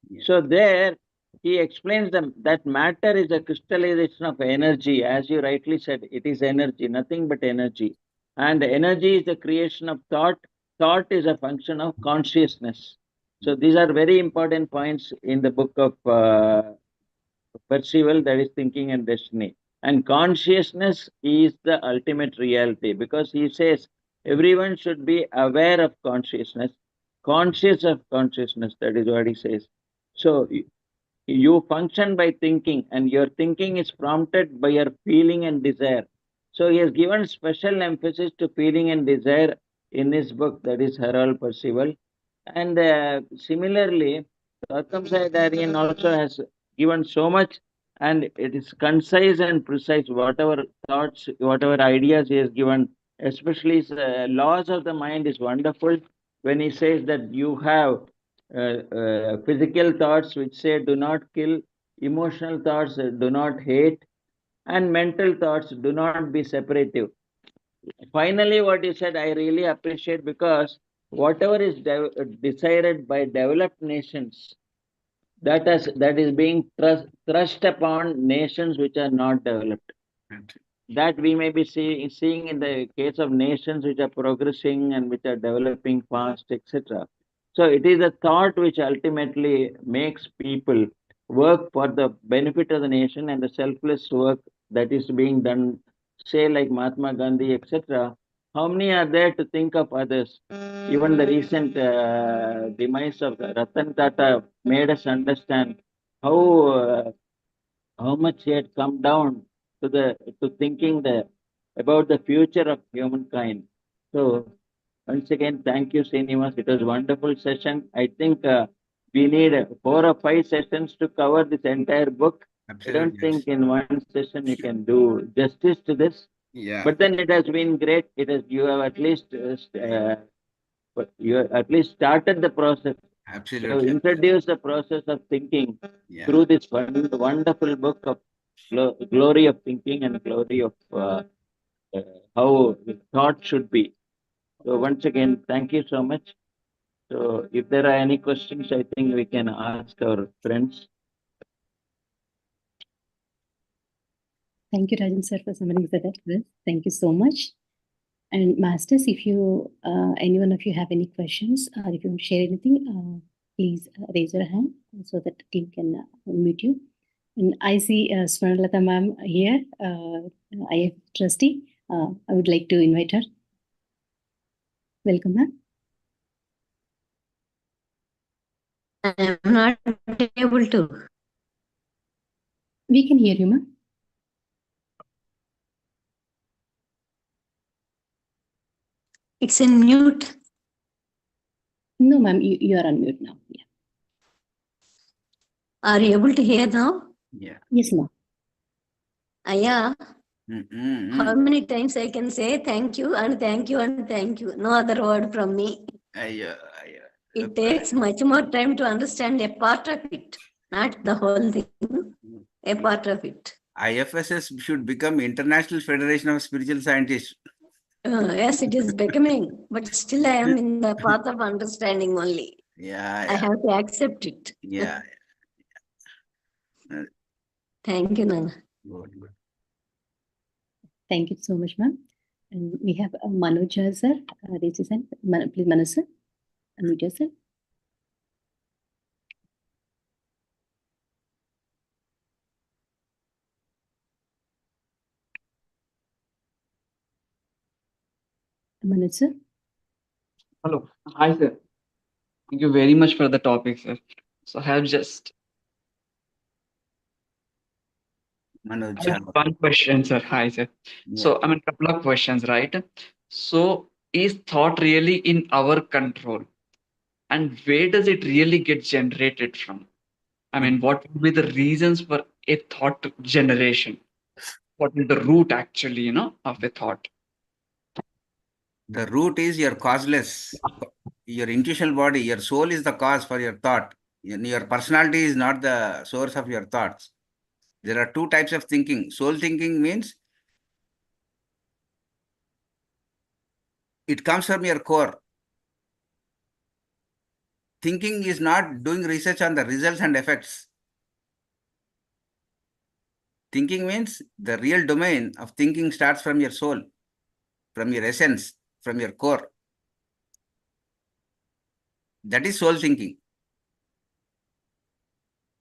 Yeah. So there he explains that matter is a crystallization of energy, as you rightly said. It is energy, nothing but energy. And energy is the creation of thought. Thought is a function of consciousness. So these are very important points in the book of percival, that is thinking and destiny. And consciousness is the ultimate reality, because he says everyone should be aware of consciousness, conscious of consciousness. That is what he says. So you function by thinking, and your thinking is prompted by your feeling and desire. So he has given special emphasis to feeling and desire in his book, that is Harold Percival. And similarly, Circumcidarian also has given so much, and it is concise and precise. Whatever thoughts, whatever ideas he has given, especially his, laws of the mind, is wonderful. When he says that you have physical thoughts which say do not kill, emotional thoughts do not hate, and mental thoughts do not be separative. Finally, what you said, I really appreciate, because whatever is decided by developed nations, that is being thrust upon nations which are not developed. That we may be seeing in the case of nations which are progressing and which are developing fast, etc. So it is a thought which ultimately makes people work for the benefit of the nation, and the selfless work that is being done, say like Mahatma Gandhi, etc. How many are there to think of others? Even the recent demise of Ratan Tata made us understand how how much he had come down to thinking about the future of humankind. So once again, thank you, Srinivas. It was a wonderful session. I think we need 4 or 5 sessions to cover this entire book. I don't Absolutely. think in one session you can do justice to this. Yeah. But then it has been great. You have at least started the process. You have Absolutely. introduced the process of thinking Yeah. through this wonderful book of glory of thinking and glory of how thought should be. So once again, thank you so much. So if there are any questions, I think we can ask our friends. Thank you, Rajan sir, for summarizing that. Thank you so much. And masters, if you, any one of you have any questions, or if you want to share anything, please raise your hand so that the team can unmute you. And I see Swarnalata ma'am here, IF trustee. I would like to invite her. Welcome, ma'am. I'm not able to. We can hear you, ma'am. It's in mute. No, ma'am, you are on mute now. Yeah. Are you able to hear now? Yeah. Yes, ma'am. Yeah. How Mm. many times I can say thank you and thank you and thank you? No other word from me. It takes much more time to understand a part of it, not the whole thing, a part of it. IFSS should become International Federation of Spiritual Scientists. Yes, it is becoming, but still I am in the path of understanding only. Yeah. I have to accept it. Yeah. Thank you, Nana. Good. Thank you so much, ma'am. And we have Manoj sir. Raise his hand. Please, Manoj sir, unmute yourself. Manoj sir. Hello. Hi, sir. Thank you very much for the topic, sir. So I have just Manoj. one question, sir. Hi, sir. Yeah. So I mean, couple of questions, right? So is thought really in our control? And where does it really get generated from? I mean, what would be the reasons for a thought generation? What is the root actually, of a thought? The root is your causeless. your intuitional body, your soul is the cause for your thought. Your personality is not the source of your thoughts. There are two types of thinking. Soul thinking means it comes from your core. Thinking is not doing research on the results and effects. Thinking means the real domain of thinking starts from your soul, from your essence, from your core. That is soul thinking.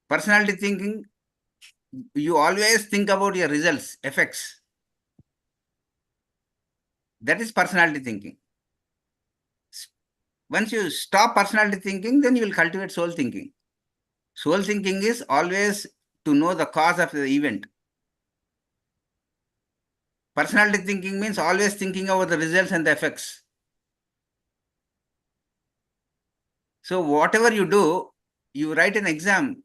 Personality thinking, you always think about your results, effects. That is personality thinking. Once you stop personality thinking, then you will cultivate soul thinking. Soul thinking is always to know the cause of the event. Personality thinking means always thinking about the results and the effects. So whatever you do, you write an exam.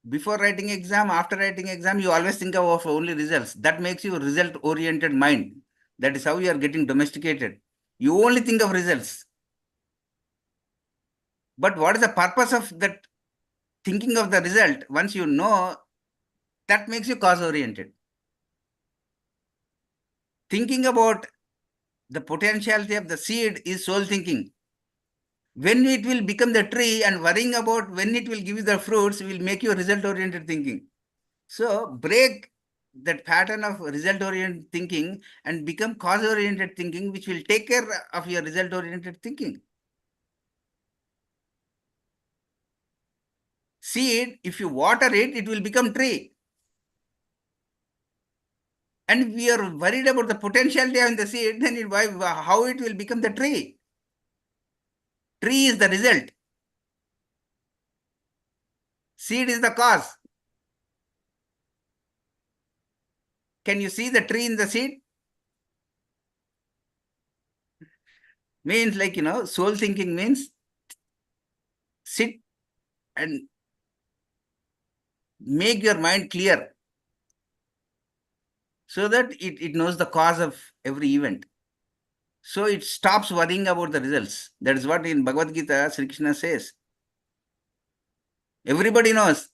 Before writing exam, after writing exam, you always think of only results. That makes you result-oriented mind. That is how you are getting domesticated. You only think of results. But what is the purpose of that thinking of the result? Once you know, that makes you cause-oriented. Thinking about the potentiality of the seed is soul thinking. When it will become the tree and worrying about when it will give you the fruits will make you result-oriented thinking. So break that pattern of result-oriented thinking and become cause-oriented thinking, which will take care of your result-oriented thinking. Seed, if you water it, it will become tree. And we are worried about the potentiality of the seed, then how it will become the tree? Tree is the result. Seed is the cause. Can you see the tree in the seed? Means like, soul thinking means sit and make your mind clear so that it knows the cause of every event. So it stops worrying about the results. That is what in Bhagavad Gita, Sri Krishna says. Everybody knows.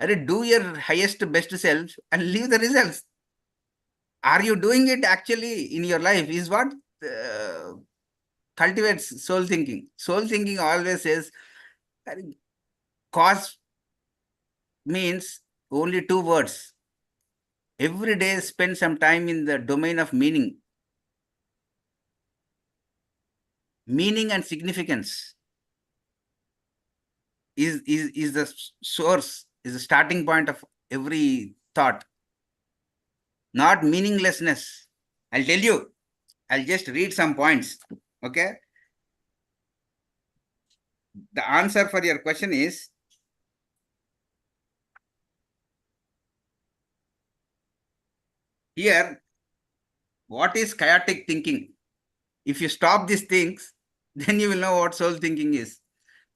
Do your highest, best self and leave the results. Are you doing it actually in your life is what cultivates soul thinking. Soul thinking always says, cause means only two words. Every day spend some time in the domain of meaning. Meaning and significance is the source, is the starting point of every thought. Not meaninglessness. I'll tell you. I'll just read some points. Okay. The answer for your question is here. What is chaotic thinking? If you stop these things, then you will know what soul thinking is.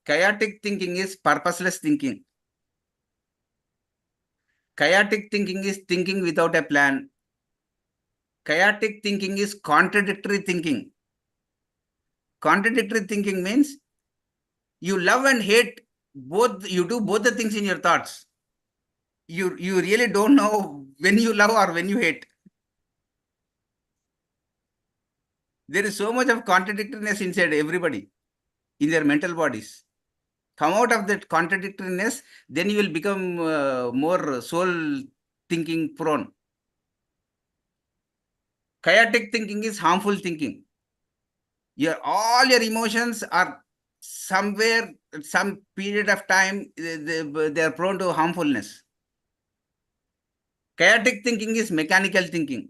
Chaotic thinking is purposeless thinking. Chaotic thinking is thinking without a plan. Chaotic thinking is contradictory thinking. Contradictory thinking means you love and hate both, you do both the things in your thoughts. You really don't know when you love or when you hate. There is so much of contradictoriness inside everybody in their mental bodies. Come out of that contradictoriness, then you will become more soul thinking prone. Chaotic thinking is harmful thinking. All your emotions are somewhere, at some period of time, they are prone to harmfulness. Chaotic thinking is mechanical thinking.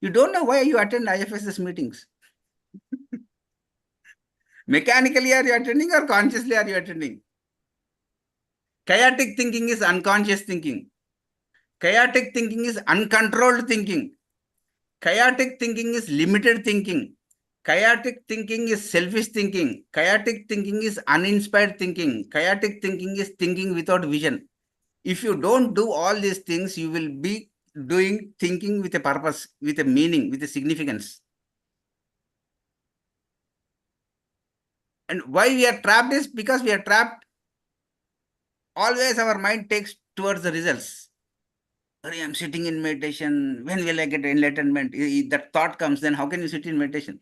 You don't know why you attend IFSS meetings. Mechanically are you attending or consciously are you attending? Chaotic thinking is unconscious thinking. Chaotic thinking is uncontrolled thinking. Chaotic thinking is limited thinking. Chaotic thinking is selfish thinking. Chaotic thinking is uninspired thinking. Chaotic thinking is thinking without vision. If you don't do all these things, you will be doing thinking with a purpose, with a meaning, with a significance. And why we are trapped is because we are trapped. Always our mind takes towards the results. Sorry, I'm sitting in meditation. When will I get enlightenment? That thought comes, then how can you sit in meditation?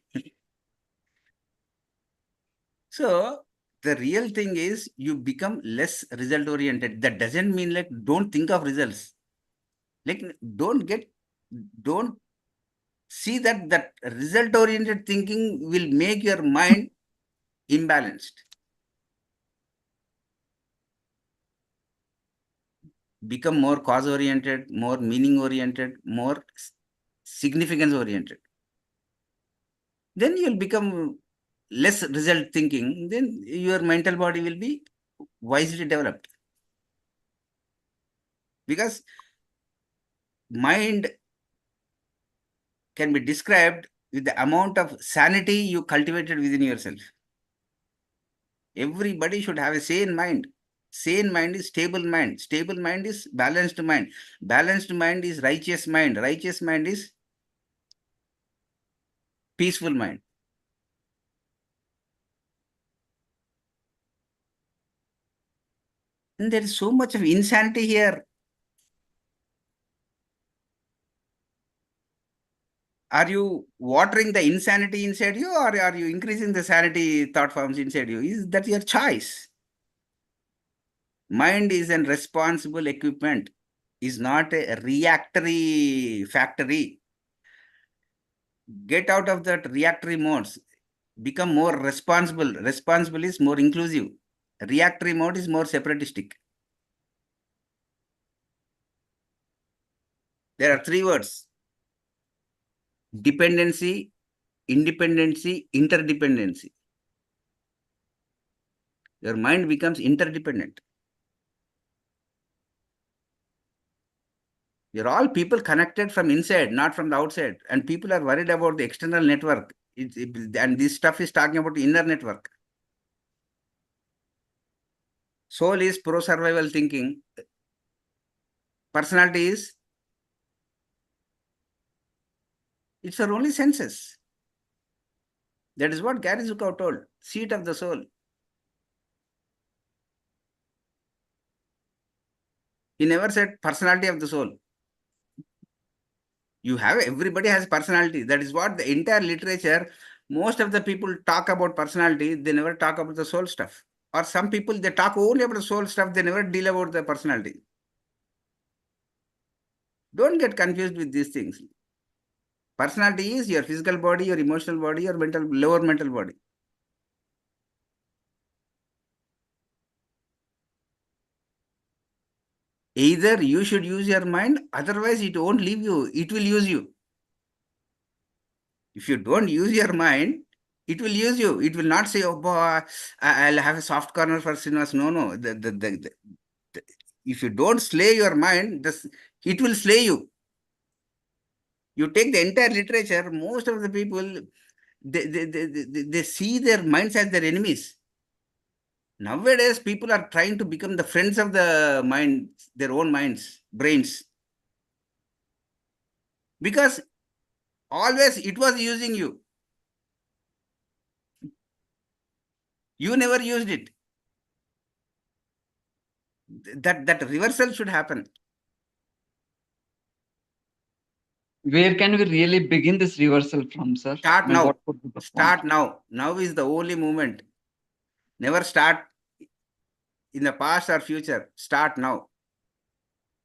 So the real thing is you become less result oriented. That doesn't mean like don't think of results. Like don't see that result oriented thinking will make your mind imbalanced. Become more cause oriented, more meaning oriented, more significance oriented. Then you'll become less result thinking. Then your mental body will be wisely developed. Because mind can be described with the amount of sanity you cultivated within yourself. Everybody should have a sane mind. Sane mind is stable mind. Stable mind is balanced mind. Balanced mind is righteous mind. Righteous mind is peaceful mind. And there is so much of insanity here. Are you watering the insanity inside you, or are you increasing the sanity thought forms inside you? Is that your choice? Mind is a responsible equipment, is not a reactory factory. Get out of that reactory modes. Become more responsible. Responsible is more inclusive. Reactory mode is more separatistic. There are three words: dependency, independency, interdependency. Your mind becomes interdependent. You're all people connected from inside, not from the outside. And people are worried about the external network. And this stuff is talking about the inner network. Soul is pro-survival thinking. Personality is, it's our only senses. That is what Gary Zukav told. Seat of the soul. He never said personality of the soul. Everybody has personality. That is what the entire literature, most of the people talk about personality, they never talk about the soul stuff. Or some people, they talk only about the soul stuff, they never deal about the personality. Don't get confused with these things. Personality is your physical body, your emotional body, your lower mental body. Either you should use your mind, otherwise it won't leave you, it will use you. If you don't use your mind, it will use you. It will not say, oh, boy, I'll have a soft corner for Srinivas. No. If you don't slay your mind, it will slay you. You take the entire literature, most of the people, they see their minds as their enemies. Nowadays, people are trying to become the friends of the mind, their own minds, brains. Because always it was using you. You never used it. That reversal should happen. Where can we really begin this reversal from, sir? Start now. What would be the Start point? now. Now is the only moment. Never start in the past or future. Start now.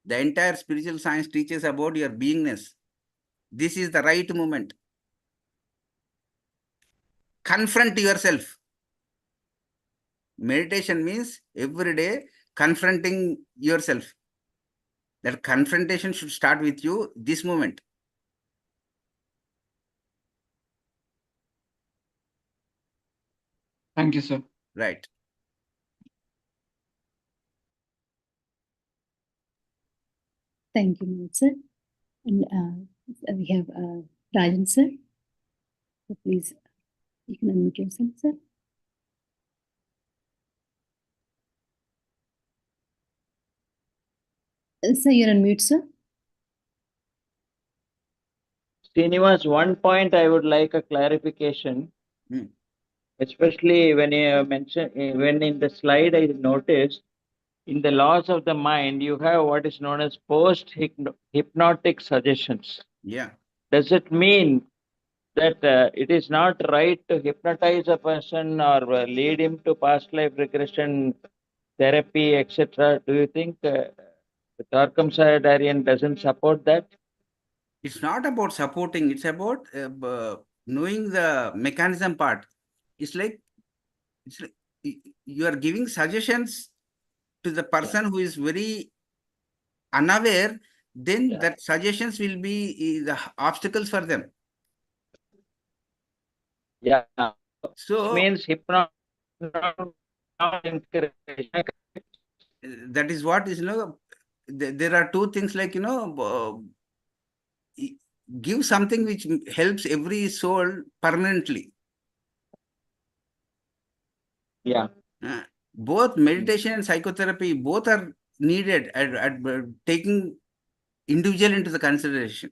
The entire spiritual science teaches about your beingness. This is the right moment. Confront yourself. Meditation means every day confronting yourself. That confrontation should start with you this moment. Thank you, sir. Right. Thank you, Mohit sir. And we have Rajan sir. So please, you can unmute yourself, sir. Sir, you're on mute, sir. Srinivas, one point I would like a clarification. especially when you mention, when in the slide I noticed, in the laws of the mind, you have what is known as post-hypnotic suggestions. Yeah. Does it mean that it is not right to hypnotize a person or lead him to past life regression therapy, etc.? Do you think the Tarkamsayadarian doesn't support that? It's not about supporting, it's about knowing the mechanism part. It's like you are giving suggestions to the person who is very unaware, then that suggestions will be the obstacles for them. Yeah. So Means hypnosis not encouraged. that is what is, there are two things like, give something which helps every soul permanently. Yeah. Both meditation and psychotherapy, both are needed at taking individual into the consideration.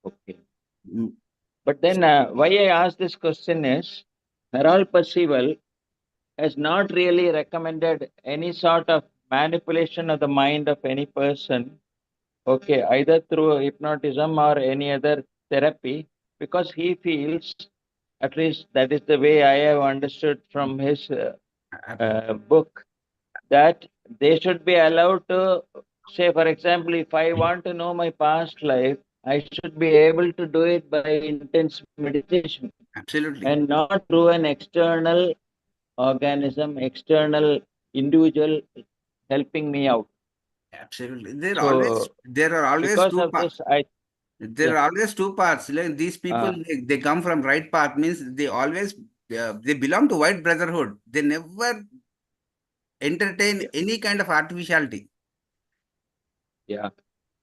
Okay. But then why I ask this question is, Harold Percival has not really recommended any sort of manipulation of the mind of any person, okay, either through hypnotism or any other therapy, because he feels, at least that is the way I have understood from his book, that they should be allowed to say, for example, if I want to know my past life, I should be able to do it by intense meditation. Absolutely. And not through an external organism, external individual helping me out. Absolutely. There are always because two of parts. this, There are always two parts. Like these people, they come from right path, means they always they belong to white brotherhood. They never entertain any kind of artificiality. Yeah.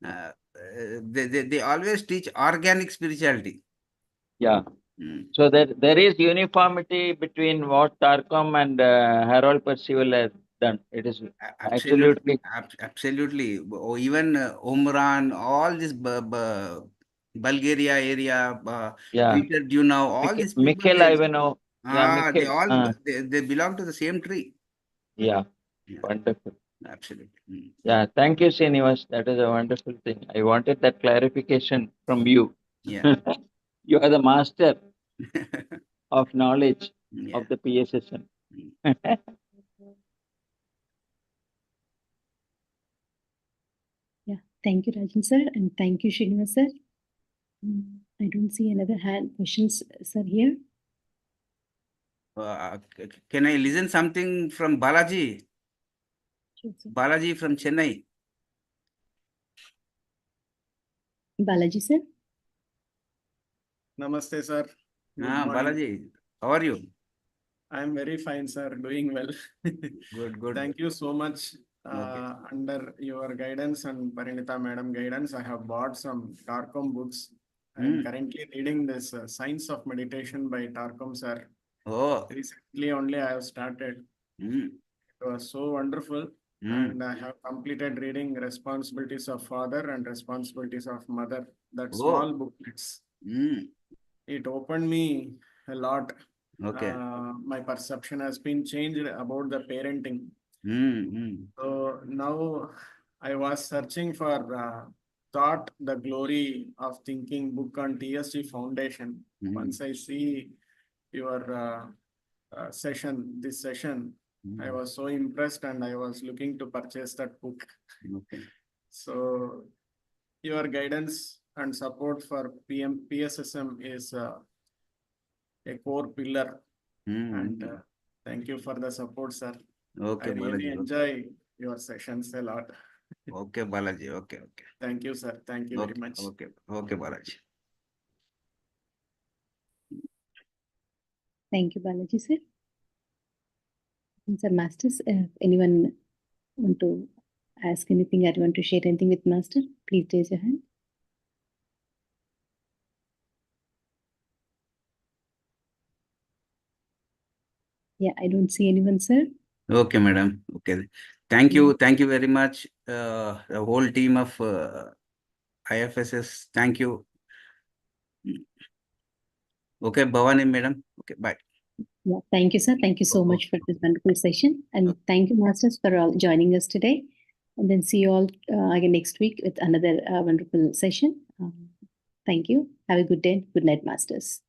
They always teach organic spirituality. Yeah. So there is uniformity between what Tarkom and Harold Percival have done. It is absolutely. Absolutely. Or even Omran, all this Bulgaria area, Peter Dunau, all these people. Mikhail Ivanov. They all they belong to the same tree. Yeah. Wonderful. Absolutely. Yeah. Thank you, Srinivas. That is a wonderful thing. I wanted that clarification from you. Yeah. You are the master of knowledge of the PSSM. Yeah, thank you, Rajan sir, and thank you, Srinivas sir. I don't see another questions, sir, here. Can I listen something from Balaji? Sure, sir. Balaji from Chennai. Balaji sir. Namaste, sir. Balaji, how are you? I'm very fine, sir. Doing well. Good. Thank you so much. Under your guidance and Parinita madam guidance, I have bought some Tarkom books. I am currently reading this Science of Meditation by Tarkom sir. Oh. Recently only I have started. It was so wonderful. And I have completed reading Responsibilities of Father and Responsibilities of Mother. That small booklets. It opened me a lot. Okay. My perception has been changed about the parenting. So now I was searching for Thought, the Glory of Thinking book on TSG Foundation. Once I see your this session, I was so impressed and I was looking to purchase that book. Okay. So your guidance and support for PSSM is a core pillar. And thank you for the support, sir. Okay, I really Balaji. enjoy your sessions a lot. Okay, Balaji. Okay. Thank you, sir. Thank you very much. Okay, Balaji. Thank you, Balaji sir. And sir, masters, anyone want to ask anything or want to share anything with master, please raise your hand. Yeah, I don't see anyone, sir. Okay, madam. Okay. Thank you. Thank you very much. The whole team of IFSS. Thank you. Okay, Bhavani madam. Okay, bye. Yeah, thank you, sir. Thank you so Okay. much for this wonderful session. And thank you, masters, for all joining us today. And then see you all again next week with another wonderful session. Thank you. Have a good day. Good night, masters.